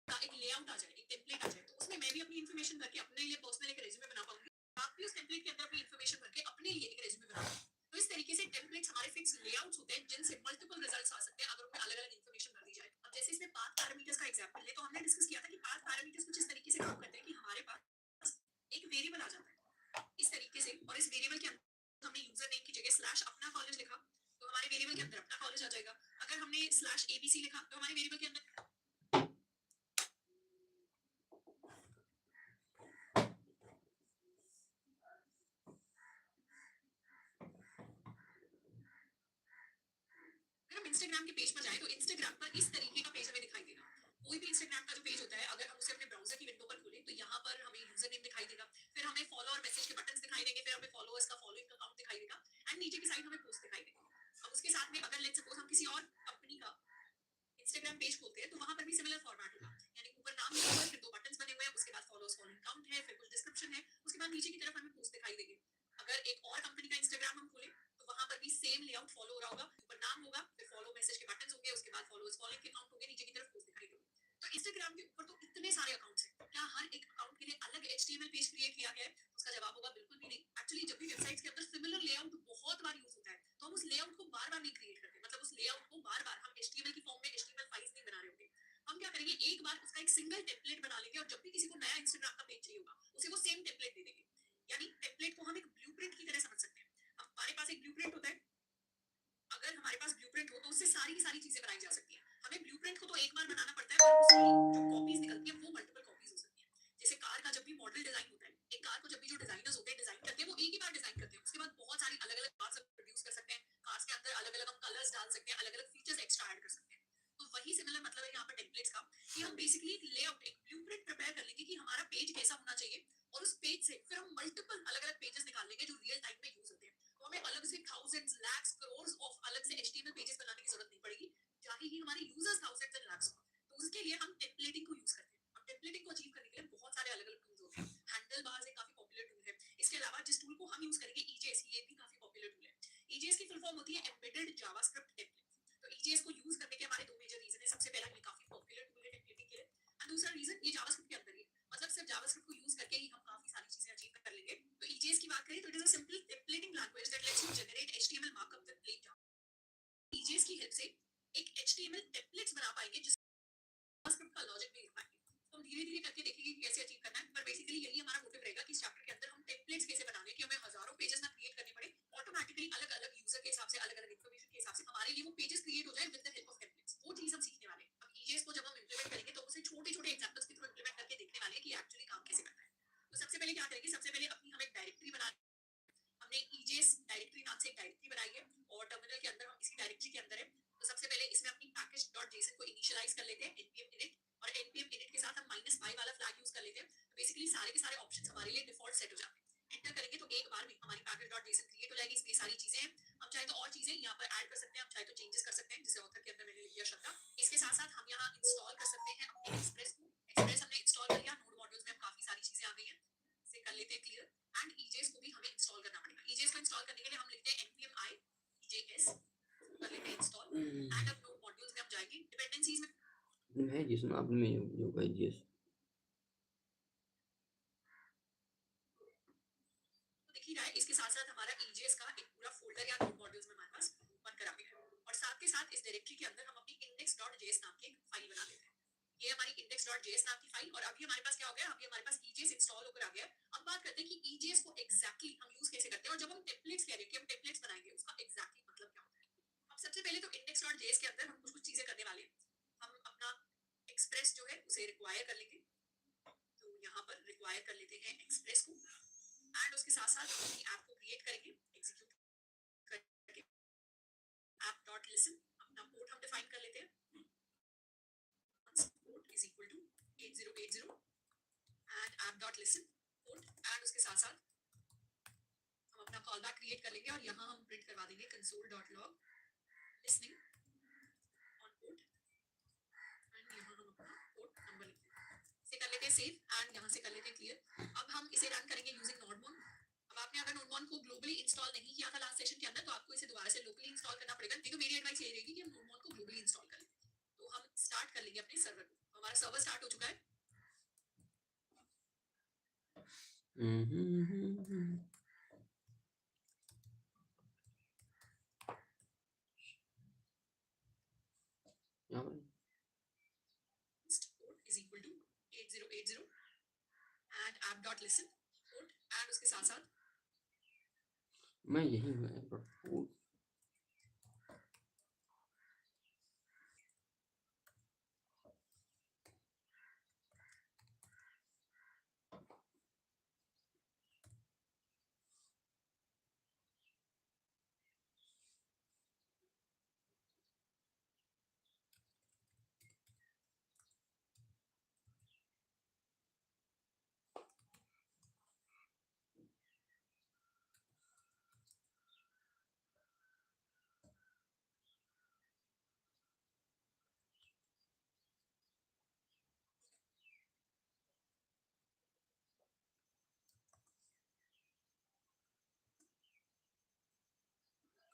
का एक लेआउट आ जाए, एक टेम्पलेट आ जाए, तो उसमें मैं भी अपनी इन्फॉर्मेशन भर के अपने लिए पर्सनल एक रेज्यूमे बना पाऊंगी, आप भी उस टेम्पलेट के अंदर अपनी इन्फॉर्मेशन भर के अपने लिए एक रेज्यूमे बना पाओगे। तो इस तरीके से टेम्पलेट्स हमारे फिक्स लेआउट्स होते हैं जिनसे मल्टीपल रिजल्ट्स आ सकते हैं अगर उनमें अलग अलग इन्फॉर्मेशन भर दी जाए। अब जैसे इसमें पाथ पैरामीटर्स का एग्जांपल ले, तो हमने डिस्कस किया था कि पाथ अगर हमने /abc लिखा तो हमारे वेरिएबल के अंदर अगर हम इंस्टाग्राम के पेज पर जाए तो इंस्टाग्राम पर इस तरीके का पेज हमें दिखाई देगा। कोई भी इंस्टाग्राम का जो पेज होता है अगर हम उसे अपने ब्राउजर की विंडो पर खोलें तो यहाँ पर हमें यूजर नेम दिखाई देगा, फिर हमें फॉलो और मैसेज के बटन्स दिखाई देंगे, फिर हमें फॉलोअर्स का फॉलोइंग अकाउंट दिखाई देगा एंड नीचे की साइड हमें पोस्ट दिखाई देगी। अब उसके साथ में अगर लेट्स सपोज हम किसी और कंपनी का इंस्टाग्राम पेज खोलते हैं तो वहां पर भी सिमिलर फॉर्मेट होगा, यानी ऊपर नाम लिखा हुआ है, फिर 2 बटन्स बने हुए हैं, उसके बाद फॉलोअर्स फॉलोइंग अकाउंट है, फिर कुछ डिस्क्रिप्शन है, उसके बाद नीचे की तरफ हमें पोस्ट दिखाई देगी। अगर एक और कंपनी का इंस्टाग्राम हम खोलें तो वहां पर भी सेम लेआउट फॉलो हो रहा होगा, ऊपर नाम होगा, फिर फॉलो मैसेज के बटन्स होंगे, उसके बाद फॉलोअर्स फॉलोइंग के अकाउंट होंगे, नीचे की तरफ पोस्ट दिखाई देगी। तो इंस्टाग्राम के ऊपर तो इतने सारे अकाउंट्स हैं, क्या हर एक अकाउंट के लिए अलग एचटीएमएल पेज क्रिएट किया गया है? उसका जवाब होगा बिल्कुल भी नहीं। एक्चुअली जब भी वेबसाइट्स के अंदर सिमिलर लेआउट बहुत बार यूज होता है तो हम उस लेआउट को बार बार नहीं क्रिएट करते, मतलब उस लेआउट को बार बार हम एचटीएमएल की फॉर्म में एचटीएमएल फाइल्स नहीं बना रहे होंगे। हम क्या करेंगे, एक बार उसका एक सिंगल टेम्पलेट बना लेंगे और जब भी किसी को नया इंस्टाग्राम का पेज चाहिए होगा उसे वो सेम टेम्पलेट दे देंगे। यानी टेम्पलेट को हम एक ब्लूप्रिंट की तरह समझ सकते हैं। हमारे पास एक ब्लूप्रिंट होता है, अगर हमारे पास ब्लूप्रिंट हो तो उससे सारी की सारी चीजें बनाई जा सकती है। हमें ब्लूप्रिंट को तो एक बार बनाना पड़ता है पर उसकी जो कॉपीज निकलती है वो मल्टीपल कॉपीज हो सकती है। जैसे कार का जब भी मॉडल डिजाइन होता है, एक कार को जब भी जो डिजाइनर्स होते हैं डिजाइन करते हैं वो एक ही बार डिजाइन करते हैं, उसके बाद बहुत सारी अलग अलग कार्स प्रोड्यूस कर सकते हैं, कार्स के अंदर अलग अलग हम कलर्स डाल सकते हैं, अलग अलग फीचर्स एक्स्ट्रा ऐड कर सकते हैं। तो वही सिमिलर मतलब है यहाँ पर टेम्पलेट्स का, कि हम बेसिकली एक लेआउट एक ब्लूप्रिंट प्रिपेयर कर लेंगे कि हमारा पेज कैसा होना चाहिए और उस पेज से फिर हम मल्टीपल अलग अलग पेजेस निकाल लेंगे जो रियल टाइम में यूज होते हैं। तो हमें अलग से थाउजेंड्स लैक्स करोड़ ऑफ अलग से एचटीएमएल पेजेस बनाने की जरूरत नहीं पड़ेगी, चाहे ही हमारे यूजर्स थाउजेंड्स एंड लैक्स हो। तो उसके लिए हम टेम्पलेटिंग को यूज करते हैं। अब टेम्पलेटिंग को अचीव करने के लिए बहुत सारे अलग अलग टूल्स होते हैं। हैंडल बार्स एक काफी पॉपुलर टूल है। इसके अलावा जिस टूल को हम यूज करेंगे ईजेएस, ये भी काफी पॉपुलर टूल है। ईजेएस की फुल फॉर्म होती है एम्बेडेड जावास्क्रिप्ट टेम्पलेट। तो ईजेएस को यूज करने के हमारे दो मेजर रीजन है। सबसे पहला ये काफी पॉपुलर टूल है टेम्पलेटिंग के लिए, और दूसरा रीजन ये जावास्क्रिप्ट के अंदर ही, मतलब सिर्फ जावास्क्रिप्ट को यूज करके ही हम काफी सारी चीजें अचीव कर लेंगे। तो ईजेएस की बात करें तो it is a simple templating language that lets you generate HTML markup with plain Java. EJS की हेल्प से एक एचटीएमएल टेम्पलेट्स बना पाएंगे जिस जावास्क्रिप्ट का लॉजिक भी लिख पाएंगे। तो हम धीरे धीरे करके देखेंगे कि कैसे अचीव करना है, पर बेसिकली यही हमारा मोटिव रहेगा कि इस चैप्टर के अंदर हम टेम्पलेट्स कैसे बनाने कि हमें हजारों पेजेस ना क्रिएट करने पड़े, ऑटोमेटिकली अलग अलग यूजर के हिसाब से अलग अलग इन्फॉर्मेशन के हिसाब से हमारे लिए वो पेजेस क्रिएट हो जाए with the help of templates. वो चीज हम सीखने वाले हैं। अब ईजेएस को जब हम इंप्लीमेंट करेंगे तो उसे छोटे छोटे एग्जांपल्स के थ्रू इंप्लीमेंट करके देखने वाले हैं कि एक्चुअली काम कैसे करता है। तो सबसे पहले क्या करेंगे, सबसे पहले अपनी हम एक डायरेक्टरी बना, हमने ईजेएस डायरेक्टरी नाम से एक डायरेक्टरी बनाई है और टर्मिनल के अंदर हम इसी डायरेक्टरी के अंदर है। तो सबसे पहले इसमें अपनी package.json को इनिशियलाइज कर लेते हैं npm init, और npm init के साथ हम -y वाला फ्लैग यूज कर लेते हैं। तो बेसिकली सारे के सारे ऑप्शंस हमारे लिए डिफॉल्ट सेट हो जाते हैं। एंटर करेंगे तो एक बार में हमारी package.json क्रिएट हो जाएगी। इसमें सारी चीजें हैं, हम चाहे तो और चीजें यहाँ पर ऐड कर सकते हैं, हम चाहे तो चेंजेस कर सकते हैं, जैसे ऑथर के अंदर मैंने लिख दिया श्रद्धा। इसके साथ साथ हम यहाँ इंस्टॉल कर सकते हैं अपने एक्सप्रेस को। एक्सप्रेस हमने इंस्टॉल कर लिया, नोड मॉड्यूल्स में काफी सारी चीजें आ गई हैं, इसे कर लेते हैं क्लियर। एंड ईजेएस को भी हमें इंस्टॉल करना पड़ेगा। ईजेएस को इंस्टॉल करने के लिए हम लिखते हैं npm i ejs, कर लेते हैं इंस्टॉल एंड अब नोड मॉड्यूल्स में हम जाएंगे, डिपेंडेंसीज में है जिसमें आपने में योगा जीएस तो दिख ही रहा है। इसके साथ साथ हमारा ईजेएस का एक पूरा फोल्डर या नोड मॉड्यूल्स में हमारे पास बनकर आ गया है, और साथ के साथ इस डायरेक्टरी के अंदर हम अपनी index.js नाम की एक फाइल बना लेते हैं। ये हमारी index.js नाम की फाइल, और अभी हमारे पास क्या हो गया, अभी हमारे पास ईजेएस इंस्टॉल होकर आ गया है। अब बात करते हैं कि ईजेएस को एग्जैक्टली हम यूज कैसे करते हैं, और जब हम टेम्पलेट्स कह रहे हैं कि हम टेम्पलेट्स बनाएंगे उसका एग्जैक्टली मतलब क्या होता है। अब सबसे पहले तो index.js के अंदर हम कुछ कुछ चीजें करने वाले हैं। हम अपना एक्सप्रेस जो है उसे रिक्वायर कर लेंगे, तो यहाँ पर रिक्वायर कर लेते हैं एक्सप्रेस को, एंड उसके साथ साथ हम अपनी ऐप को क्रिएट करेंगे, एग्जीक्यूट करके app.listen, अपना पोर्ट हम डिफाइन कर लेते हैं, port is equal to 8080 and app.listen port, and उसके साथ साथ हम अपना कॉल बैक क्रिएट कर लेंगे और यहाँ हम प्रिंट करवा देंगे console.log listening on port, and यहाँ हम अपना पोर्ट नंबर लिख देंगे। इसे कर लेते हैं सेव, एंड यहाँ से कर लेते हैं क्लियर। अब हम इसे रन करेंगे यूजिंग नोडमोन। अब आपने अगर नोडमोन को ग्लोबली इंस्टॉल नहीं किया था लास्ट सेशन के अंदर तो आपको इसे दोबारा से लोकली इंस्टॉल करना पड़ेगा, नहीं तो मेरी एडवाइस ये रहेगी कि हम नोडमोन को ग्लोबली इंस्टॉल कर लें। तो हम स्टार्ट कर लेंगे अपने सर्वर को, हमारा सर्वर स्टार्ट हो चुका है। यहाँ पर port is equal to 8080 and app.listen port, and उसके साथ साथ मैं यही हूँ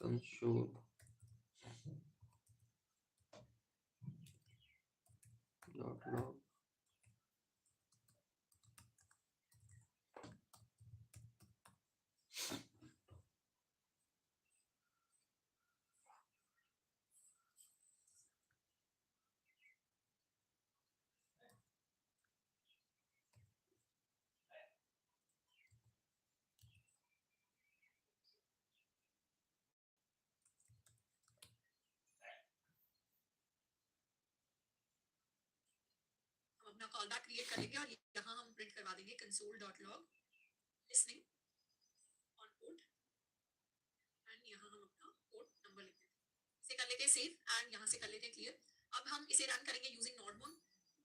console dot log. हम अपना कॉल बैक क्रिएट कर लेंगे और यहाँ हम प्रिंट करवा देंगे console.log listening on port and यहाँ हम अपना पोर्ट नंबर लिख देते हैं। इसे कर लेते हैं सेव एंड यहाँ से कर लेते हैं क्लियर। अब हम इसे रन करेंगे यूजिंग नोडमोन।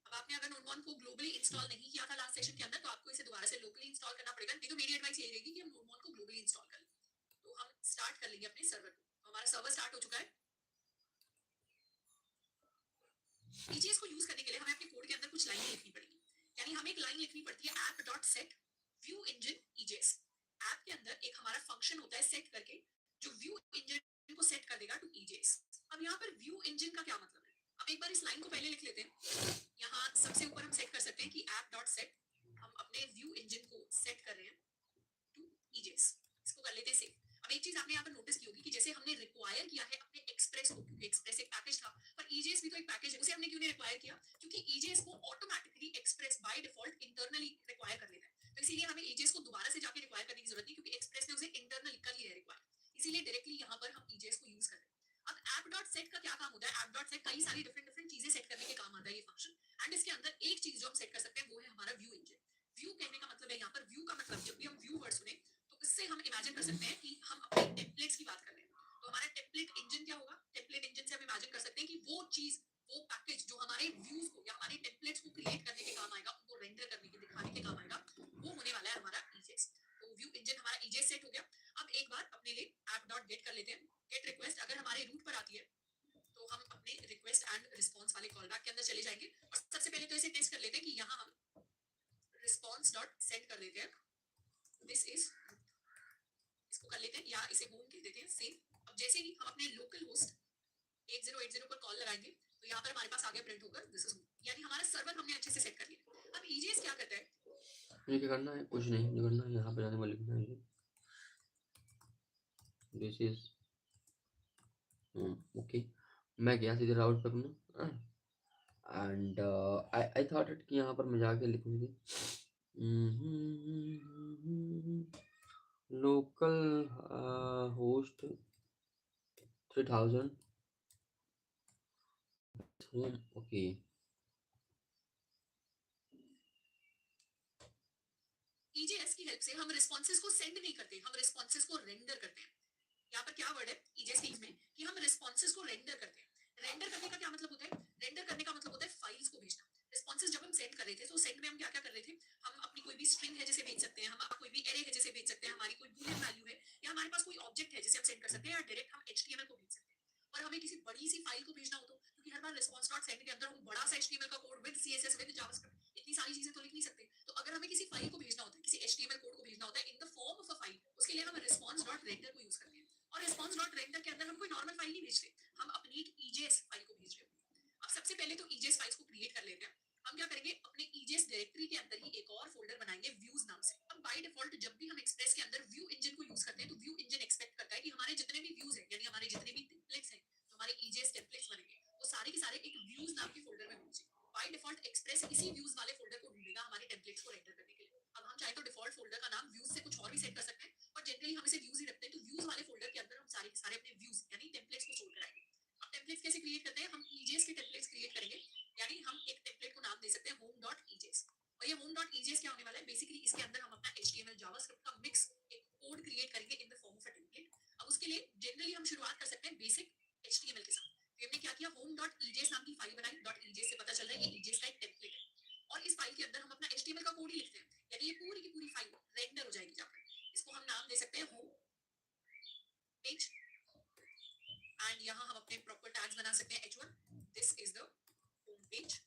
अब आपने अगर नोडमोन को ग्लोबली इंस्टॉल नहीं किया था लास्ट सेशन के अंदर तो आपको इसे दोबारा से लोकली इंस्टॉल करना पड़ेगा। नहीं तो मेरी एडवाइस यही रहेगी कि हम नोडमोन को ग्लोबली इंस्टॉल कर लें। तो हम स्टार्ट कर लेंगे अपने सर्वर को। हमारा सर्वर स्टार्ट हो चुका है। ईजीएस को यूज करने के लिए हमें अपने कोड के अंदर कुछ लाइन लिखनी पड़ेगी। यानी हमें एक लाइन लिखनी पड़ती है app.set view engine EGS. App के अंदर एक हमारा फंक्शन होता है सेट करके जो व्यू इंजन को सेट कर देगा टू ईजीएस। अब यहाँ पर व्यू इंजन का क्या मतलब है? अब एक बार इस लाइन को पहले लिख लेते हैं। यहाँ सबसे ऊपर हम सेट कर सकते हैं कि app.set हम अपने व्यू इंजन को सेट कर रहे हैं टू ईजीएस। इसको कर लेते हैं सेव। अब एक चीज आपने यहाँ पर नोटिस की होगी कि जैसे हमने रिक्वायर किया है अपने एक्सप्रेस को, क्योंकि एक्सप्रेस एक पैकेज था, पर ईजीएस भी तो एक पैकेज है, उसे हमने क्यों नहीं रिक्वायर किया? क्योंकि ईजीएस को automatically express by default internally require कर लेता है। तो इसीलिए हमें ईजीएस को दोबारा से जाके रिक्वायर करने की जरूरत नहीं, क्योंकि एक्सप्रेस ने उसे इंटरनली कर लिया है रिक्वायर। इसीलिए डायरेक्टली यहाँ पर हम ईजीएस को यूज कर रहे हैं। अब app.set का क्या काम होता है? app.set कई सारी डिफरेंट चीजें सेट करने के काम आता है ये फंक्शन। एंड इसके अंदर एक चीज जो हम सेट कर सकते हैं वो है हमारा व्यू इंजन। व्यू कहने का मतलब है, यहाँ पर व्यू का मतलब जब भी हम व्यू वर्ड सुने तो इससे हम इमेजिन कर सकते हैं कि हम अपने टेम्पलेट्स की बात कर रहे हैं। तो हमारा टेम्पलेट इंजन क्या होगा? टेम्पलेट इंजन से हम इमेजिन कर सकते हैं कि वो चीज, वो पैकेज जो हमारे व्यूज को या हमारे टेम्पलेट्स को क्रिएट करने के काम आएगा, उनको रेंडर करने के, दिखाने के काम आएगा, वो होने वाला है हमारा ईजेस। तो व्यू इंजन हमारा ईजेस सेट हो गया। अब एक बार अपने लिए app.get कर लेते हैं। गेट रिक्वेस्ट अगर हमारे रूट पर आती है तो हम अपने रिक्वेस्ट एंड रिस्पॉन्स वाले कॉल बैक के अंदर चले जाएंगे और सबसे पहले तो इसे टेस्ट कर लेते हैं कि यहाँ हम रिस्पॉन्स डॉट सेंड कर देते हैं दिस इज, इसको कर लेते हैं या इसे होम कह देते हैं सेव। अब जैसे ही हम अपने लोकल होस्ट 1080 पर कॉल लगाएंगे तो यहाँ पर हमारे पास आगे प्रिंट होकर दिस इज होम, यानी हमारा सर्वर हमने अच्छे से सेट कर लिया। अब ईजीएस क्या करता है? ये क्या करना है? कुछ नहीं करना है, यहाँ पे जाने वाले लिखना है दिस इज ओके। मैं गया सीधे राउट पे अपना एंड आई थॉट इट कि यहाँ पर मैं जाके लिखूंगी local host 3000 home. Okay, EGS की हेल्प से हम रिस्पॉन्सेज को सेंड नहीं करते, हम रिस्पॉन्सेज को रेंडर करते हैं। यहाँ पर क्या वर्ड है ईजेस के में कि हम रिस्पॉन्सेज को रेंडर करते हैं। रेंडर करने का क्या मतलब होता है? रेंडर करने का मतलब होता है फाइल्स को भेजना। रिस्पॉन्सेज जब हम सेंड कर रहे थे तो सेंड में हम क्या क्या कर रहे थे? हम अपनी कोई भी स्ट्रिंग है जिसे भेज सकते हैं, हम कोई भी एरे है जिसे भेज सकते हैं, हमारी कोई बूलियन वैल्यू है, या हमारे पास कोई ऑब्जेक्ट है जिसे हम सेंड कर सकते हैं, या डायरेक्ट हम एचटीएमएल को भेज सकते हैं। और हमें किसी बड़ी सी फाइल को भेजना हो तो, क्योंकि हर बार रिस्पॉन्स डॉट सेंड के अंदर हम बड़ा सा एचटीएमएल का code with CSS with JavaScript इतनी सारी चीजें तो लिख नहीं सकते। तो अगर हमें किसी फाइल को भेजना होता है, किसी एचटीएमएल कोड को भेजना होता है इन the form of a file, उसके लिए हम रिस्पॉन्स डॉट रेंडर को यूज करते हैं। और रिस्पॉन्स डॉट रेंडर के अंदर हम कोई नॉर्मल फाइल नहीं भेज रहे, हम अपनी एक ईजेएस फाइल को भेज रहे हैं। अब सबसे पहले तो ईजेएस फाइल्स को क्रिएट कर लेते हैं। हम क्या करेंगे? अपने ईजेएस डायरेक्टरी के अंदर ही एक और फोल्डर बनाएंगे व्यूज नाम से। अब बाय डिफॉल्ट जब भी हम एक्सप्रेस के अंदर व्यू इंजन को यूज करते हैं तो व्यू इंजन एक्सपेक्ट करता है कि हमारे जितने भी व्यूज हैं, यानी हमारे जितने भी टेम्पलेट्स हैं, जो हमारे ईजेएस टेम्पलेट्स बनेंगे, वो सारे के सारे एक व्यूज नाम के फोल्डर में होंगे। बाय डिफॉल्ट एक्सप्रेस इसी व्यूज वाले फोल्डर को ढूंढेगा हमारे टेम्पलेट्स को रेंडर करने के लिए। अब हम चाहे तो डिफॉल्ट फोल्डर का नाम व्यूज से कुछ और भी सेट कर सकते हैं, और जनरली हम इसे व्यूज ही रखते हैं। तो व्यूज वाले फोल्डर के अंदर हम सारे के सारे अपने व्यूज यानी टेम्पलेट्स को स्टोर कराएंगे। अब टेम्पलेट्स कैसे क्रिएट करते हैं? हम ईजेएस के टेम्पलेट्स क्रिएट करेंगे, यानी हम एक टेम्पलेट को नाम दे सकते हैं home.ejas। और ये home.ejas क्या होने वाला है? बेसिकली इसके अंदर हम अपना HTML जावास्क्रिप्ट का मिक्स एक कोड क्रिएट करेंगे इन the form of a template. अब उसके लिए जनरली हम शुरुआत कर सकते हैं बेसिक HTML के साथ। तो हमने क्या किया? home.ejas नाम की फाइल बनाई। .ejas से पता चल रहा है ये ejas का एक टेम्पलेट है, और इस फाइल के अंदर हम अपना HTML का कोड ही लिखते हैं, यानी ये पूरी की पूरी फाइल रेंडर हो जाएगी जाकर। इसको हम नाम दे सकते हैं होम पेज, एंड यहाँ हम अपने प्रॉपर टैग्स बना सकते हैं h1 this is the home page.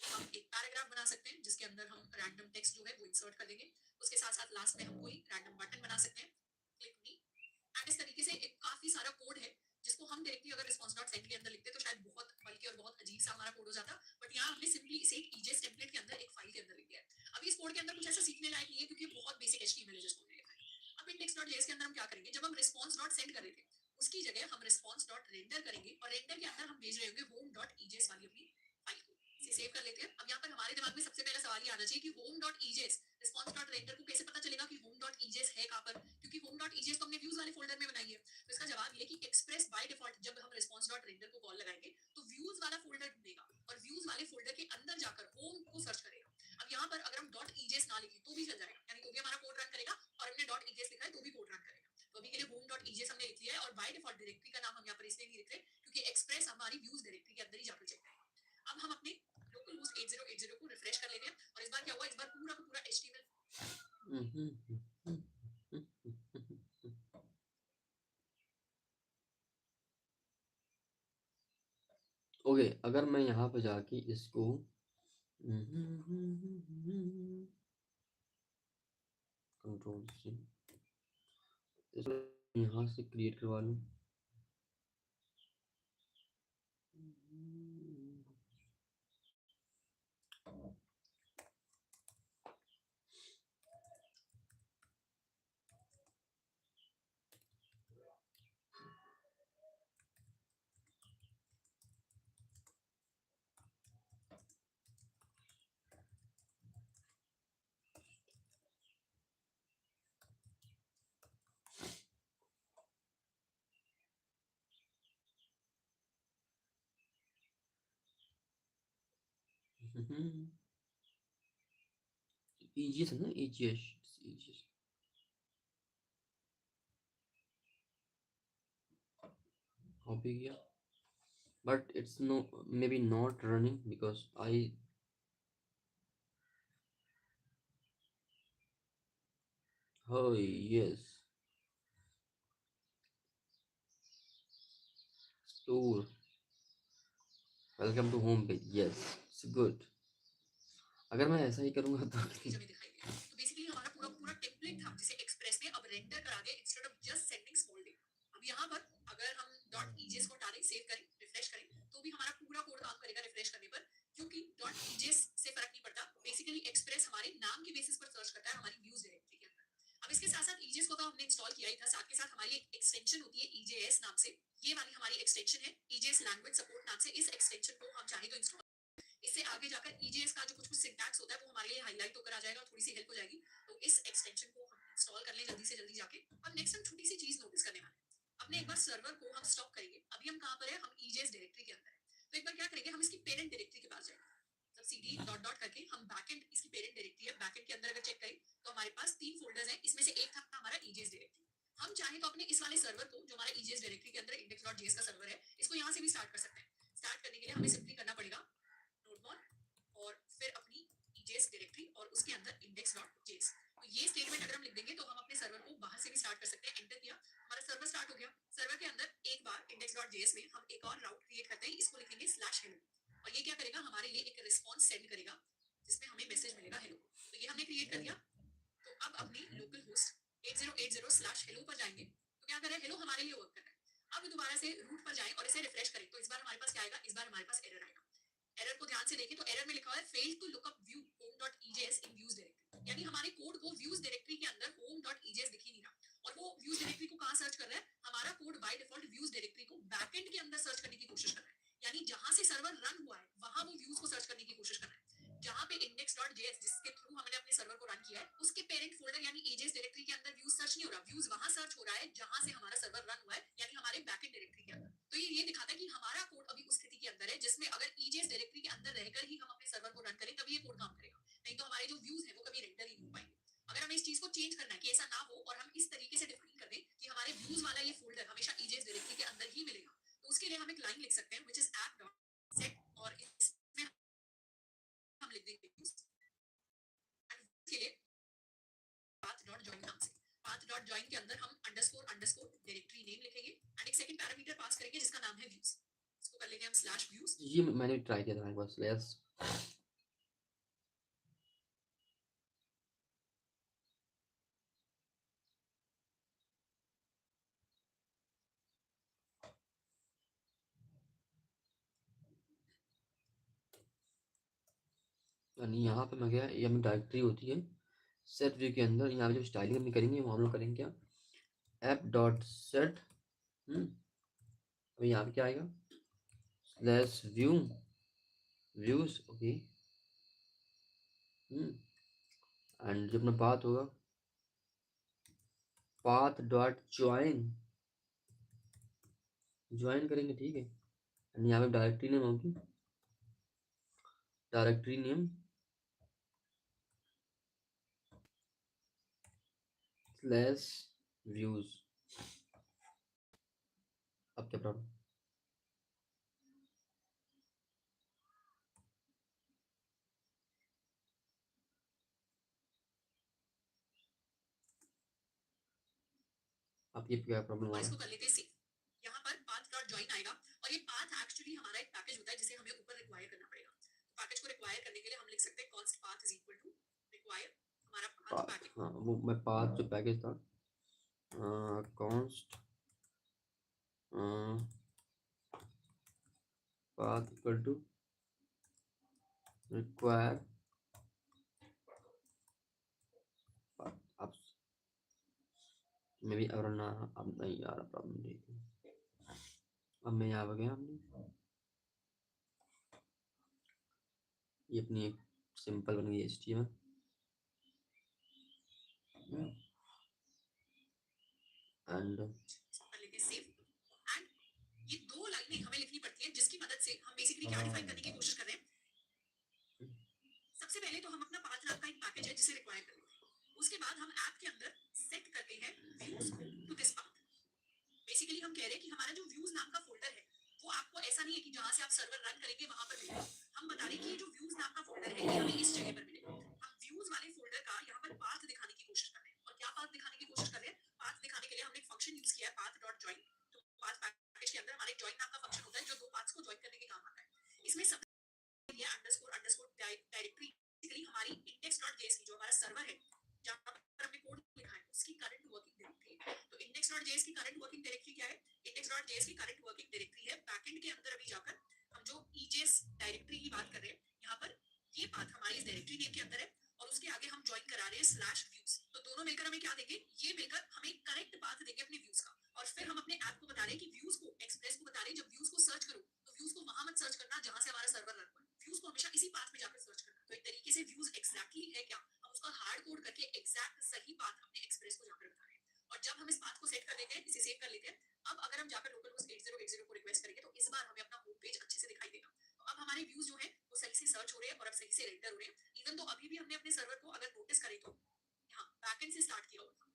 हम एक पैराग्राफ बना सकते हैं जिसके अंदर हम रैंडम टेक्स्ट जो है वो इंसर्ट कर देंगे। उसके साथ साथ लास्ट में हम कोई रैंडम बटन बना सकते हैं, क्लिक मी। एंड इस तरीके से एक काफी सारा कोड है जिसको हम डायरेक्टली अगर रिस्पॉन्स डॉट सेंड के अंदर लिखते तो शायद बहुत बल्कि और बहुत अजीब सा हमारा कोड हो जाता, बट यहाँ हमने सिंपली इसे एक ईजेस टेम्पलेट के अंदर एक फाइल के अंदर लिख दिया है। अब इस कोड के अंदर कुछ ऐसा सीखने लायक नहीं है क्योंकि बहुत बेसिक एचटीएमएल है जिसको हमने लिखा है। अब index.js के अंदर हम क्या करेंगे, जब हम रिस्पॉन्स डॉट सेंड कर रहे थे उसकी जगह हम रिस्पॉन्स डॉट रेंडर करेंगे और रेंडर के अंदर हम भेज रहे होंगे होम डॉट ईजेस वाली अपनी फाइल को। इसे सेव कर लेते हैं। अब यहाँ पर हमारे दिमाग में सबसे पहला सवाल ये आना चाहिए कि home dot EJS response dot render को कैसे पता चलेगा कि होम डॉट ईजेस है कहाँ पर, क्योंकि होम डॉट ईजेस तो हमने व्यूज वाले फोल्डर में बनाई है। तो इसका जवाब ये कि एक्सप्रेस बाय डिफॉल्ट जब हम रिस्पॉन्स डॉट रेंडर को कॉल लगाएंगे तो व्यूज वाला फोल्डर ढूंढेगा और व्यूज वाले फोल्डर के अंदर जाकर होम को सर्च करेगा। अब यहाँ पर अगर हम डॉट ईजेस ना लिखें तो भी चल जाएगा, यानी तो भी हमारा कोड रन करेगा, और हमने डॉट ईजेस लिखा है तो भी कोड रन करेगा। तो अभी के लिए होम डॉट ईजेस हमने लिख लिया है और बाय डिफॉल्ट डायरेक्टरी का नाम हम यहाँ पर इसलिए नहीं लिख रहे क्योंकि एक्सप्रेस हमारी व्यूज डायरेक्टरी के अंदर ही जाकर चेक करेगा। अब हम अपने लोकल होस्ट 8080 को रिफ्रेश कर लेते हैं और इस बार क्या हुआ, इस बार पूरा का पूरा एचटीएमएल ओके, अगर मैं यहाँ पे जाके इसको कंट्रोल से यहाँ से क्रिएट करवा लूँ। easiest है ना, easiest कॉपी किया, but it's no maybe not running because oh yes, store, welcome to home page, yes, it's good। अगर मैं ऐसा ही करूंगा तो हमें दिखाई देगा। तो बेसिकली हमारा पूरा पूरा टेम्पलेट था जिसे एक्सप्रेस ने अब रेंडर करा के instead of just sending small data. अब यहाँ पर अगर हम डॉट ईजेस को हटाएं, सेव करें, रिफ्रेश करें तो भी हमारा पूरा कोड काम करेगा रिफ्रेश करने पर, क्योंकि डॉट ईजेस से फर्क नहीं पड़ता। बेसिकली एक्सप्रेस हमारे नाम के बेसिस पर सर्च करता है हमारी व्यूज डायरेक्टरी के अंदर। अब इसके साथ साथ ईजेस को तो हमने इंस्टॉल किया ही था, साथ के साथ हमारी एक एक्सटेंशन होती है ईजेएस नाम से। ये वाली हमारी एक्सटेंशन है ईजेएस लैंग्वेज सपोर्ट नाम से। इस एक्सटेंशन को हम चाहे तो इंस्टॉल, इससे आगे जाकर ईजेएस का जो कुछ कुछ सिंटैक्स होता है वो हमारे लिए हाईलाइट होकर आ जाएगा और थोड़ी सी हेल्प हो जाएगी। तो इस एक्सटेंशन को हम इंस्टॉल कर लें जल्दी से जल्दी जाके। अब नेक्स्ट हम छोटी सी चीज नोटिस करने वाले हैं। अपने एक बार सर्वर को हम स्टॉप करेंगे। अभी हम कहाँ पर है, हम ईजेएस डायरेक्टरी के अंदर है। तो एक बार क्या करेंगे, हम इसकी पेरेंट डायरेक्टरी के पास जाएंगे। मतलब सीडी डॉट डॉट करके हम बैकएंड, इसकी पेरेंट डायरेक्टरी है, बैकएंड के अंदर अगर चेक करें तो हमारे पास 3 फोल्डर्स हैं, इसमें से एक था हमारा ईजेएस डायरेक्टरी। हम चाहे तो अपने इस वाले सर्वर को, जो हमारा ईजेएस डायरेक्टरी के अंदर index.js का सर्वर है, इसको यहाँ से भी स्टार्ट कर सकते हैं। स्टार्ट करने के लिए हमें सिंपली करना पड़ेगा नोटमॉन और फिर अपनी ईजेएस डायरेक्टरी और उसके अंदर index.js। तो ये स्टेटमेंट अगर हम लिख देंगे तो हम अपने सर्वर को बाहर से भी स्टार्ट कर सकते हैं। एंटर किया, हमारा सर्वर स्टार्ट हो गया। सर्वर के अंदर एक बार index.js में हम एक और राउट क्रिएट करते हैं, इसको लिखेंगे /hello, और ये क्या करेगा, हमारे लिए एक रिस्पांस सेंड करेगा जिसमें हमें मैसेज मिलेगा हेलो। तो ये हमने क्रिएट कर दिया। तो अब अपनी लोकल होस्ट 8080/hello पर जाएंगे तो क्या कर रहा है, हेलो हमारे लिए वर्क कर रहा है। अब दोबारा से रूट पर जाएं और इसे रिफ्रेश करें तो इस बार हमारे पास क्या आएगा, इस बार हमारे पास एरर आएगा। एरर को ध्यान से देखें तो एरर में लिखा हुआ है failed to look up view home.ejs in views directory, यानी हमारे कोड को व्यूज डायरेक्टरी के अंदर home.ejs दिख ही नहीं रहा। और वो व्यूज डायरेक्टरी को कहां सर्च कर रहा है, हमारा code by default views directory को बैकएंड के अंदर सर्च करने की कोशिश कर रहा है, यानी जहां से सर्वर रन हुआ है वहां वो व्यूज को सर्च करने की कोशिश कर रहा है। जहां पे index.js जिसके थ्रू हमने अपने सर्वर को रन किया है उसके पेरेंट फोल्डर यानी ejs डायरेक्टरी के अंदर व्यूज सर्च नहीं हो रहा, व्यूज वहां सर्च हो रहा है जहां से हमारा सर्वर रन हुआ है, यानी हमारे बैकएंड डायरेक्टरी के अंदर। तो ये दिखाता है कि हमारा कोड अभी उस स्थिति के अंदर है जिसमें अगर ejs डायरेक्टरी के अंदर रहकर ही हम अपने सर्वर को रन करें तभी ये कोड काम करेगा, नहीं तो हमारे जो व्यूज हैं वो कभी रेंडर ही नहीं हो पाएंगे। अगर हमें इस चीज को चेंज करना है कि ऐसा ना हो और हम इस तरीके से डिफाइन कर दें कि हमारे व्यूज वाला ये फोल्डर हमेशा ejs डायरेक्टरी के अंदर ही मिलेगा, तो उसके लिए हम एक लाइन लिख सकते हैं व्हिच इज app.set, और इसमें हम लिख देंगे व्यूज के लिए path.join नाम से। path.join के अंदर हम अंडरस्कोर अंडरस्कोर डायरेक्टरी नेम लिखेंगे एंड एक सेकंड पैरामीटर पास करेंगे जिसका नाम है व्यूज। इसको कर लेंगे हम /views। ये मैंने ट्राई किया था एक बार, लेट्स यानी यहाँ पे मैं गया, ये अपनी डायरेक्टरी होती है सेट व्यू के अंदर। यहाँ पे जब स्टाइलिंग अपनी करेंगे वहाँ हम लोग करेंगे क्या, ऐप डॉट सेट, अभी यहाँ पे क्या आएगा, slash view, views, okay. And जब अपना पाथ होगा, पाथ डॉट ज्वाइन करेंगे, ठीक है। एंड यहाँ पे डायरेक्टरी नेम होगी, डायरेक्टरी नेम स्लैश व्यूज। अब क्या प्रॉब्लम, अब ये क्या प्रॉब्लम आ रहा इसको है। कर लेते हैं। यहाँ पर path डॉट ज्वाइन आएगा और ये path एक्चुअली हमारा एक पैकेज होता है जिसे हमें ऊपर रिक्वायर करना पड़ेगा। तो पैकेज को रिक्वायर करने के लिए हम लिख सकते हैं const path is equal to require हमारा path पैकेज। हाँ वो मैं पाथ जो पैकेज था, const path equal to require path। अब मे बी और ना, अब नहीं आ रहा प्रॉब्लम, ठीक है। अब मैं यहाँ आ गया, हमने ये अपनी एक सिंपल बन गई HTML। एंड सेव एंड ये दो लाइनें हमें लिखनी पड़ती है जिसकी मदद से हम बेसिकली क्या डिफाइन करने की कोशिश कर रहे हैं। सबसे पहले तो हम अपना पाथ नाम का एक पैकेज है जिसे रिक्वायर कर लेते हैं। उसके बाद हम ऐप के अंदर सेट करते हैं व्यूज को टू दिस पाथ। बेसिकली हम कह रहे हैं कि हमारा जो व्यूज नाम का फोल्डर है वो आपको ऐसा नहीं है कि जहां से आप सर्वर रन करेंगे वहां पर मिलेगा। हम बता रहे हैं कि ये जो व्यूज नाम का फोल्डर है ये हमें इस जगह पर मिलेगा। हम व्यूज वाले फोल्डर का यहाँ पर पाथ दिखाने की कोशिश कर रहे हैं। और क्या पाथ दिखाने की कोशिश कर रहे हैं, पाथ दिखाने के लिए हमने एक फंक्शन यूज किया है पाथ डॉट ज्वाइन। तो पाथ पैकेज के अंदर हमारे ज्वाइन नाम का फंक्शन होता है जो दो पाथ्स को ज्वाइन करने के काम आता है। इसमें सब अंडरस्कोर अंडरस्कोर डायरेक्टरी बेसिकली हमारी index.js की जो हमारा सर्वर है जहां पर हमने कोड लिखा है उसकी करंट वर्किंग डायरेक्टरी है। तो index.js की करंट वर्किंग डायरेक्टरी क्या है, index.js की करंट वर्किंग डायरेक्टरी है बैकएंड के अंदर। अभी जाकर हम जो ejs डायरेक्टरी की बात कर रहे हैं यहाँ पर ये पाथ हमारी इस डायरेक्टरी नेम के अंदर है और उसके आगे हम ज्वाइन करा रहे हैं स्लैश व्यूज। तो दोनों मिलकर हमें क्या देंगे, ये मिलकर हमें करेक्ट पाथ देंगे अपने व्यूज का। और फिर हम अपने ऐप को बता रहे हैं कि व्यूज को एक्सप्रेस को बता रहे हैं जब व्यूज को सर्च करो तो व्यूज को वहां मत सर्च करना जहां से हमारा सर्वर रन हुआ है, व्यूज को हमेशा इसी पाथ में जाकर सर्च करना। तो एक तरीके से व्यूज एग्जैक्टली है क्या, हम उसका हार्ड कोड करके एग्जैक्ट सही पाथ अपने एक्सप्रेस को जाकर बता रहे हैं। और जब हम इस पाथ को सेट कर देते हैं, इसे सेव कर लेते हैं, अब अगर हम जाकर लोकल होस्ट 8080 को रिक्वेस्ट करेंगे तो इस बार हमें अपना होम पेज अच्छे से दिखाई देगा। तो अब हमारे व्यूज जो है वो सही से सर्च हो रहे हैं और अब सही से रेंडर हो रहे हैं। इवन तो अभी भी हमने अपने सर्वर को अगर नोटिस करें तो यहाँ बैकएंड से स्टार्ट किया होगा,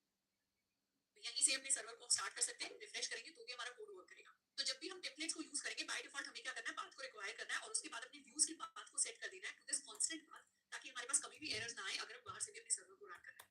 तो यहीं से अपने सर्वर को स्टार्ट कर सकते हैं। रिफ्रेश करेंगे तो भी हमारा कोड वर्क करेगा। तो जब भी हम टेम्पलेट्स को यूज करेंगे बाय डिफॉल्ट हमें क्या करना है, पाथ को रिक्वायर करना है और उसके बाद अपने व्यूज के पाथ को सेट कर देना है टू दिस कांस्टेंट पाथ, ताकि हमारे पास कभी भी एरर्स ना आए अगर हम बाहर से भी अपने सर्वर को रन कर रहे हैं।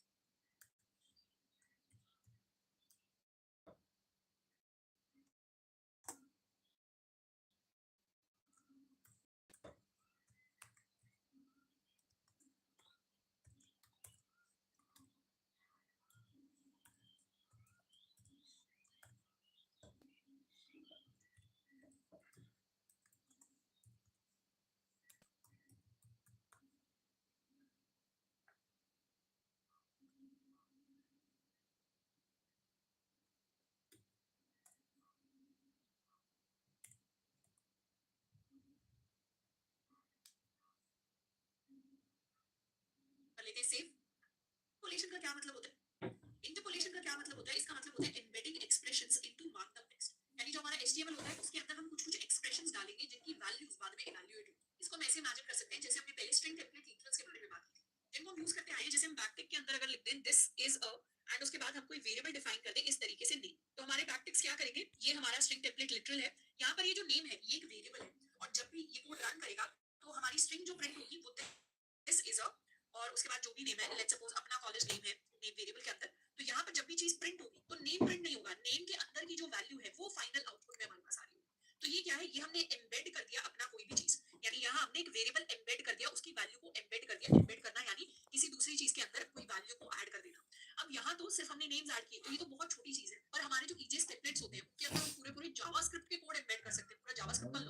कर लेते हैं सेव। इंटरपोलेशन का क्या मतलब होता है, इंटरपोलेशन का क्या मतलब होता है, इसका मतलब होता है embedding expressions into markup text. यानी जो हमारा HTML होता है उसके अंदर हम कुछ कुछ एक्सप्रेशंस डालेंगे जिनकी वैल्यूज बाद में इवैल्यूएट होगी। इसको हम ऐसे इमेजिन कर सकते हैं जैसे हमने पहले स्ट्रिंग टेम्पलेट लिटरल्स के बारे में बात की थी जिनको हम यूज करते आए हैं। जैसे हम बैकटिक के अंदर अगर लिख दें दिस इज अ एंड उसके बाद हम कोई वेरिएबल डिफाइन कर दें इस तरीके से नेम, तो हमारे बैकटिक्स क्या करेंगे, ये हमारा स्ट्रिंग टेम्पलेट लिटरल है, यहाँ पर ये जो नेम है ये एक वेरिएबल है और जब भी ये कोड रन करेगा तो हमारी स्ट्रिंग जो प्रिंट होगी वो दिस इज अ और उसके बाद जो भी नेम है, लेट्स सपोज अपना कॉलेज नेम है नेम वेरिएबल के अंदर, तो यहाँ पर जब भी चीज प्रिंट होगी तो नेम प्रिंट नहीं होगा, नेम के अंदर की जो वैल्यू है वो फाइनल आउटपुट में हमारे पास आ रही होगी। तो ये क्या है, ये हमने एम्बेड कर दिया अपना कोई भी चीज, यानी यहाँ हमने एक वेरिएबल एम्बेड कर दिया, उसकी वैल्यू को एम्बेड कर दिया। एम्बेड करना यानी किसी दूसरी चीज के अंदर कोई वैल्यू को ऐड कर देना। अब यहाँ तो सिर्फ हमने नेम्स ऐड किए तो ये तो बहुत छोटी चीज है, पर हमारे जो ईजेस टेम्पलेट्स होते हैं उनके अंदर हम पूरे पूरे जावास्क्रिप्ट के कोड एम्बेड कर सकते हैं, पूरा जावास्क्रिप्ट का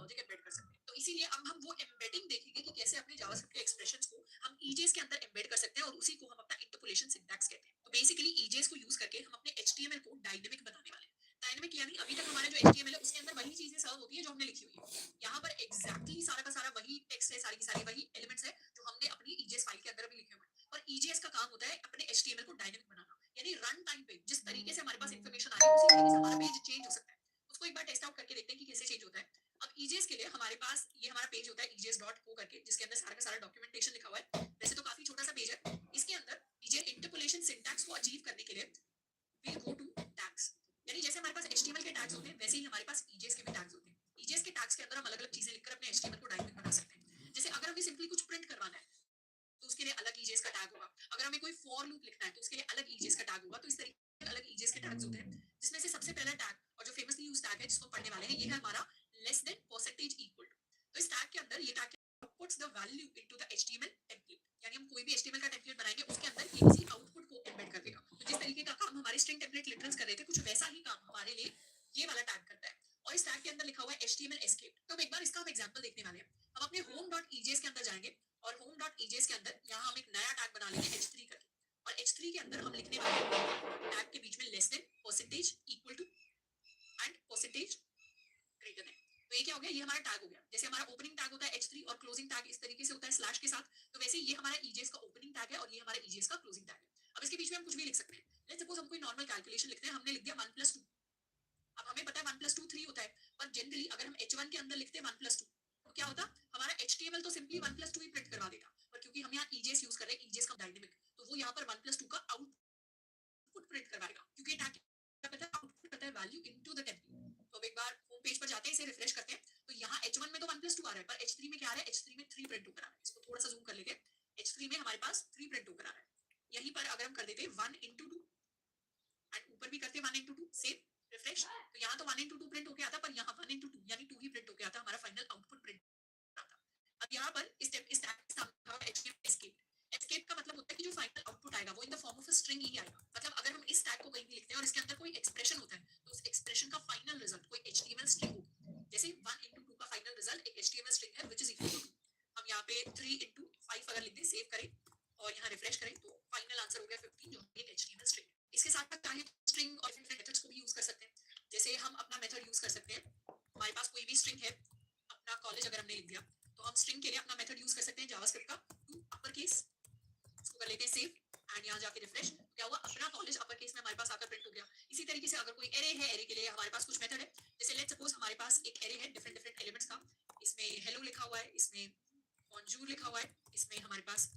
ईजेस के लिए हमारे पास ये हमारा पेज होता है ejes.co करके, जिसके अंदर सारा का सारा डॉक्यूमेंटेशन लिखा हुआ है। वैसे तो काफी छोटा सा पेज है। इसके अंदर ईजे इंटरपोलेशन सिंटैक्स को अचीव करने के लिए we'll go to tags, यानी जैसे हमारे पास HTML के टैग्स होते हैं वैसे ही हमारे पास ईजेस के भी टैग्स होते हैं। ईजेस के टैग्स के अंदर हम अलग अलग चीजें लिखकर अपने HTML को डायनामिक बना सकते हैं। जैसे अगर हमें सिंपली कुछ प्रिंट करवाना है तो उसके लिए अलग ईजेस का टैग होगा। अगर हमें कोई फॉर लूप लिखना है तो उसके लिए अलग ईजेस का टैग होगा। तो इस तरीके के अलग ईजेस के टैग्स होते हैं, जिसमें से सबसे पहला टैग और जो फेमसली यूज टैग है जिसको पढ़ने वाले हैं, ये है हमारा less than percentage equal to. तो इस टैग के अंदर ये tag puts the value into the HTML template, यानी हम कोई भी HTML का टेम्पलेट बनाएंगे उसके अंदर ये किसी आउटपुट को एम्बेड कर देगा। तो जिस तरीके का काम हमारे स्ट्रिंग टेम्पलेट लिटरल्स कर रहे थे, कुछ वैसा ही काम हमारे लिए ये वाला टैग करता है। और इस टैग के अंदर लिखा हुआ है HTML escape। तो एक बार इसका हम एग्जांपल देखने वाले हैं। हम अपने home.ejes के अंदर जाएंगे और home.ejes के अंदर यहाँ हम एक नया टैग बना लेंगे h3 करके, और h3 के अंदर हम लिखने वाले हैं टैग के बीच में less than percentage equal to and percentage greater than. तो ये क्या हो गया, ये हमारा टैग हो गया। जैसे हमारा ओपनिंग टैग होता है h3 और क्लोजिंग टैग इस तरीके से होता है स्लैश के साथ, तो वैसे ये हमारा ईजेस का ओपनिंग टैग है और ये हमारा ईजेस का क्लोजिंग टैग है। अब इसके बीच में हम कुछ भी लिख सकते हैं। लेट्स सपोज हम कोई नॉर्मल कैलकुलेशन लिखते हैं, हमने लिख दिया 1 + 2। अब हमें पता है 1 + 2 3 होता है, पर जनरली अगर हम h1 के अंदर लिखते हैं 1 + 2 तो क्या होता, हमारा HTML तो सिंपली 1 + 2 ही प्रिंट करवा देगा, पर क्योंकि हम यहाँ ईजेस यूज कर रहे हैं, ईजेस का डायनेमिक, तो वो यहाँ पर 1 + 2 का आउटपुट प्रिंट करवाएगा, क्योंकि टैग क्या करता है, आउटपुट करता है वैल्यू इनटू द टेम्पलेट। तो अब एक बार होम पेज पर जाते हैं, इसे रिफ्रेश करते हैं, तो यहाँ h1 में तो 1 + 2 आ रहा है, पर h3 में क्या आ रहा है, h3 में 3 प्रिंट होकर आ रहा है। इसको थोड़ा सा जूम कर लेते हैं, h3 में हमारे पास 3 प्रिंट होकर आ रहा है। यहीं पर अगर हम कर देते हैं 1 × 2 एंड ऊपर भी करते हैं 1 × 2, सेव रिफ्रेश, तो यहाँ तो 1 × 2 प्रिंट होके आता, पर यहाँ 1 × 2 यानी 2 ही प्रिंट होके आता, हमारा फाइनल आउटपुट प्रिंट आता। अब यहाँ पर इस टैग के सामने HTML escape। एस्केप का मतलब होता है कि जो फाइनल आउटपुट आएगा वो in the form of a string ही आएगा। मतलब अगर हम इस टैग को कहीं भी लिखते हैं और इसके अंदर कोई एक्सप्रेशन होता है, तो उस एक्सप्रेशन का फाइनल रिजल्ट कोई HTML स्ट्रिंग होगी। जैसे 1 × 2 का फाइनल रिजल्ट एक HTML स्ट्रिंग है व्हिच इज इक्वल टू 2। हम यहाँ पे 3 × 5 अगर लिख दें, सेव करें और यहाँ रिफ्रेश करें, तो फाइनल आंसर हो गया 15, जो एक HTML स्ट्रिंग है। इसके साथ साथ चाहे स्ट्रिंग और डिफरेंट मेथड्स को भी यूज कर सकते हैं। जैसे हम अपना मेथड यूज कर सकते हैं। हमारे पास कोई भी स्ट्रिंग है, अपना कॉलेज अगर हमने लिख दिया, तो हम स्ट्रिंग के लिए अपना मेथड यूज कर सकते हैं जावास्क्रिप्ट का टू अपर केस, इसको कर लेते हैं सेव एंड यहाँ जाके रिफ्रेश, क्या हुआ, अपना कॉलेज अपर केस में हमारे पास आकर प्रिंट हो गया। इसी तरीके से अगर कोई एरे है, एरे के लिए हमारे पास कुछ मेथड है। जैसे लेट्स सपोज हमारे पास एक एरे है डिफरेंट डिफरेंट एलिमेंट्स का, इसमें हेलो लिखा हुआ है, इसमें बॉन्जूर लिखा हुआ है, इसमें हमारे पास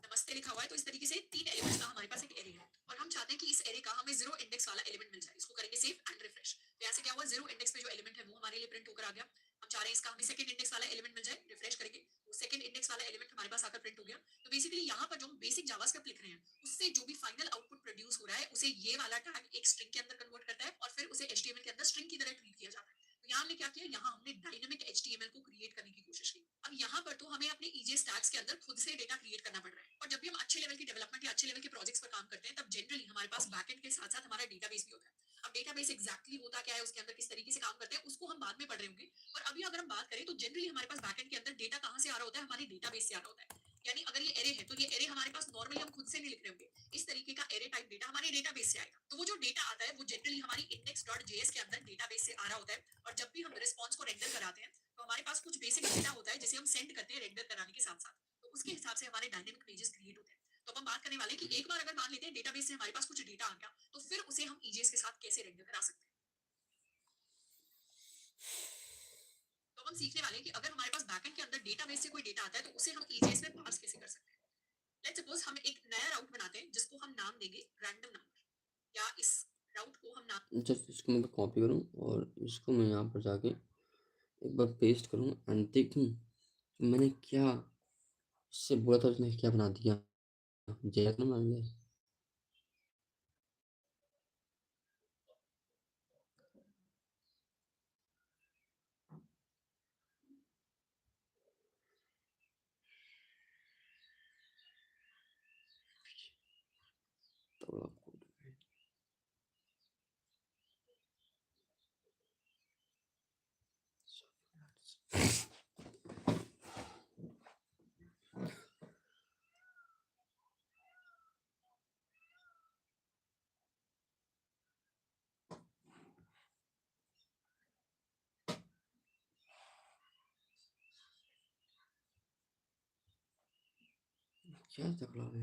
नमस्ते लिखा हुआ है। तो इस तरीके से 3 एलिमेंट्स का हमारे पास एक एरे है और हम चाहते हैं कि इस एरे का हमें 0 इंडेक्स वाला एलिमेंट मिल जाए। इसको करेंगे सेव एंड रिफ्रेश, तो यहाँ से क्या हुआ, 0 इंडेक्स पे जो एलिमेंट है वो हमारे लिए प्रिंट होकर आ गया। हम चाह रहे हैं इसका हमें सेकंड इंडेक्स वाला एलिमेंट मिल जाए, रिफ्रेश करेंगे, वो सेकंड इंडेक्स वाला एलिमेंट हमारे पास आकर प्रिंट हो गया। तो बेसिकली यहाँ पर जो हम बेसिक जावास्क्रिप्ट लिख रहे हैं, उससे जो भी फाइनल आउटपुट प्रोड्यूस हो रहा है, उसे ये वाला टैग एक स्ट्रिंग के अंदर कन्वर्ट करता है और फिर उसे HTML के अंदर स्ट्रिंग की तरह ट्रीट किया जाता है। तो यहाँ हमने क्या किया, यहाँ हमने डायनामिक HTML को क्रिएट करने की कोशिश की। अब यहाँ पर तो हमें अपने ईजेस टैग्स के अंदर खुद से डेटा क्रिएट करना पड़ रहा है, और जब भी हम अच्छे लेवल की डेवलपमेंट या अच्छे लेवल के प्रोजेक्ट्स पर काम करते हैं, तब जनरली हमारे पास बैकएंड के साथ साथ हमारा डेटाबेस भी होता है। अब डेटाबेस एग्जैक्टली होता क्या है, उसके अंदर किस तरीके से काम करते हैं, उसको हम बाद में पढ़ रहे होंगे। और अभी अगर हम बात करें तो जनरली हमारे पास बैकएंड के अंदर डेटा कहाँ से आ रहा होता है, हमारे डेटाबेस से आ रहा होता है। यानी अगर ये एरे है तो ये एरे हमारे पास नॉर्मली हम खुद से नहीं लिख रहे होंगे, इस तरीके का एरे टाइप डेटा हमारे डेटाबेस से आएगा। तो वो जो डेटा आता है वो जनरली हमारी index.js के अंदर डेटाबेस से आ रहा होता है, और जब भी हम रिस्पॉन्स को रेंडर कराते हैं तो हमारे पास कुछ बेसिक डेटा होता है जिसे हम सेंड करते हैं रेंडर कराने के साथ साथ, तो उसके हिसाब से हमारे डायनेमिक पेजेस क्रिएट होते हैं। तो अब हम बात करने वाले हैं कि एक बार अगर मान लेते हैं डेटाबेस से हमारे पास कुछ डेटा आ गया, तो फिर उसे हम ईजेस के साथ कैसे रेंडर करा सकते हैं। तो हम सीखने वाले हैं कि अगर हमारे पास बैकएंड के अंदर डेटाबेस से कोई डेटा आता है तो उसे हम ईजेस में पार्स कैसे कर सकते हैं। लेट्स सपोज हम एक नया राउट बनाते हैं जिसको हम नाम देंगे रैंडम नंबर, या इस राउट को हम नाम जस्ट इसको मैं कॉपी करूँ और इसको मैं यहाँ पर जाके एक बार पेस्ट करूँ एंड देखूँ मैंने क्या इससे बोला था, उसने क्या बना दिया, जैक ना मान लिया। तो क्या तकला है।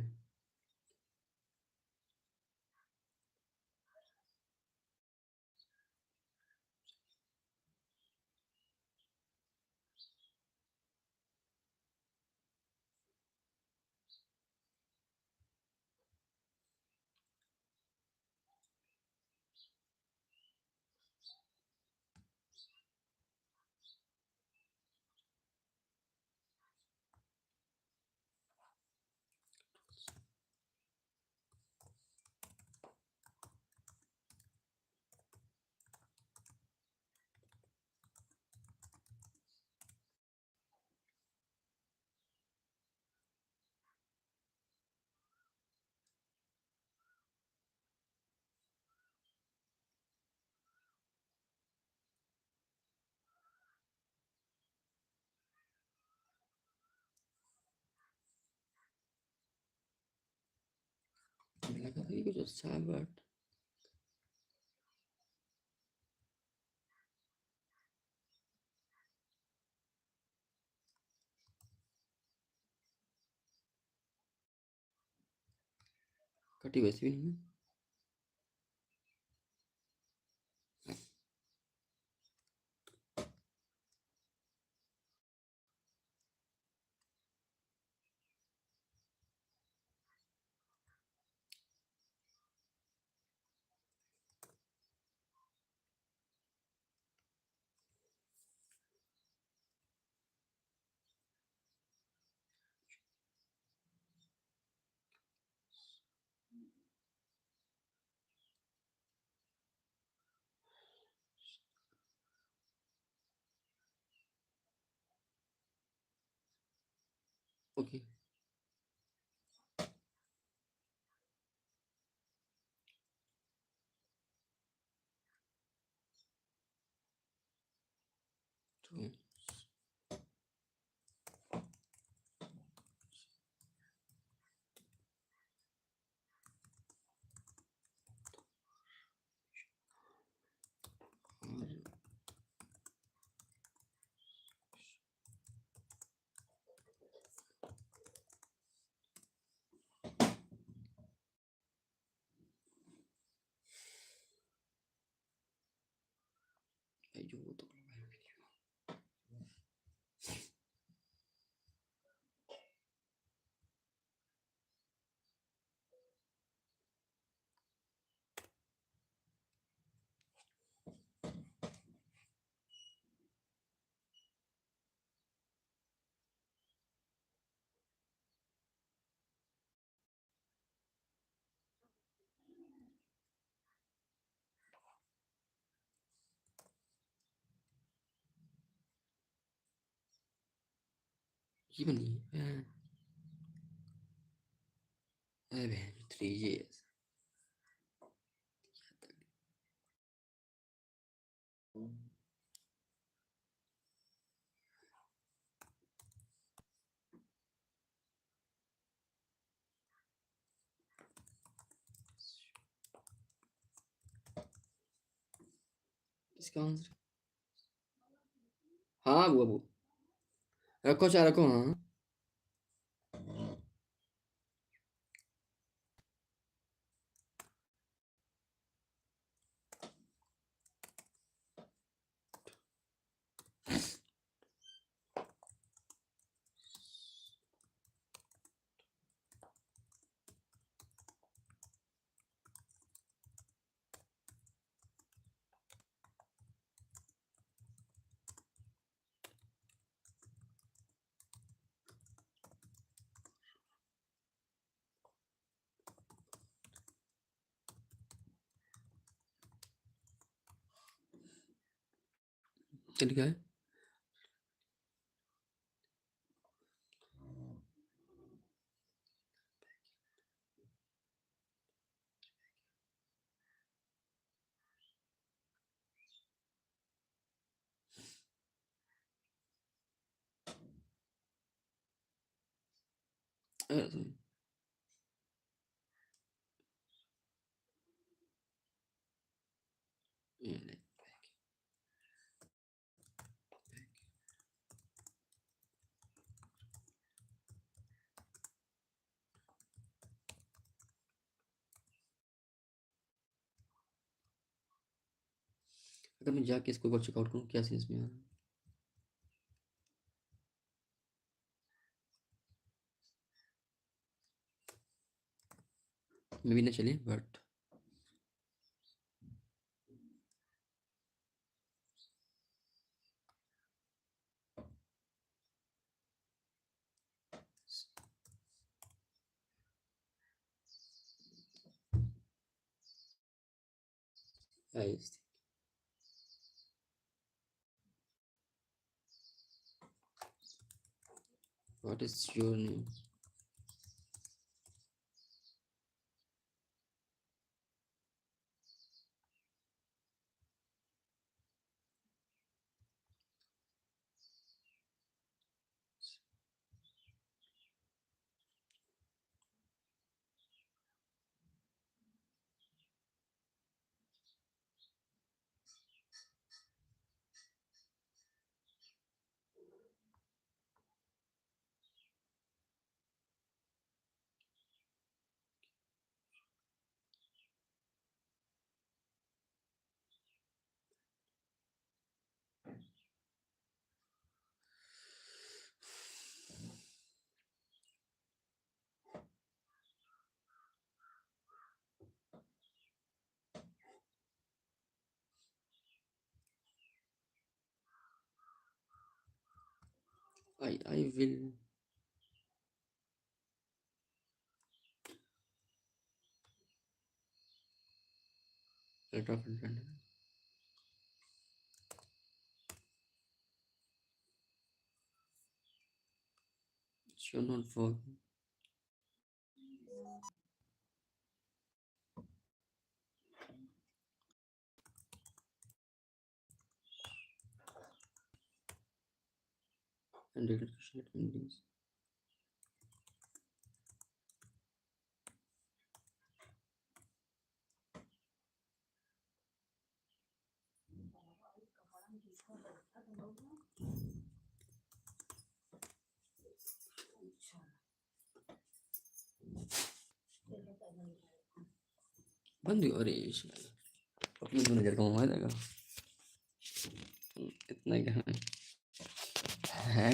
देखा था ये कुछ अच्छा है बट कटी वैसे भी नहीं है। ओके तो और भाई जो वो तो ये बनी है अरे 3 years इसका आंसर हाँ वो रखो चाहे रखो हाँ चल गया है अरे, ये अगर मैं जाके इसको एक बार चेकआउट करूँ क्या सीन्स में आ रहा है मे भी ना चले but guys what is your name I will letter of intent. Should not forget and declaration meetings. बंद हो रही है अपनी तो नजर कम देगा इतना क्या है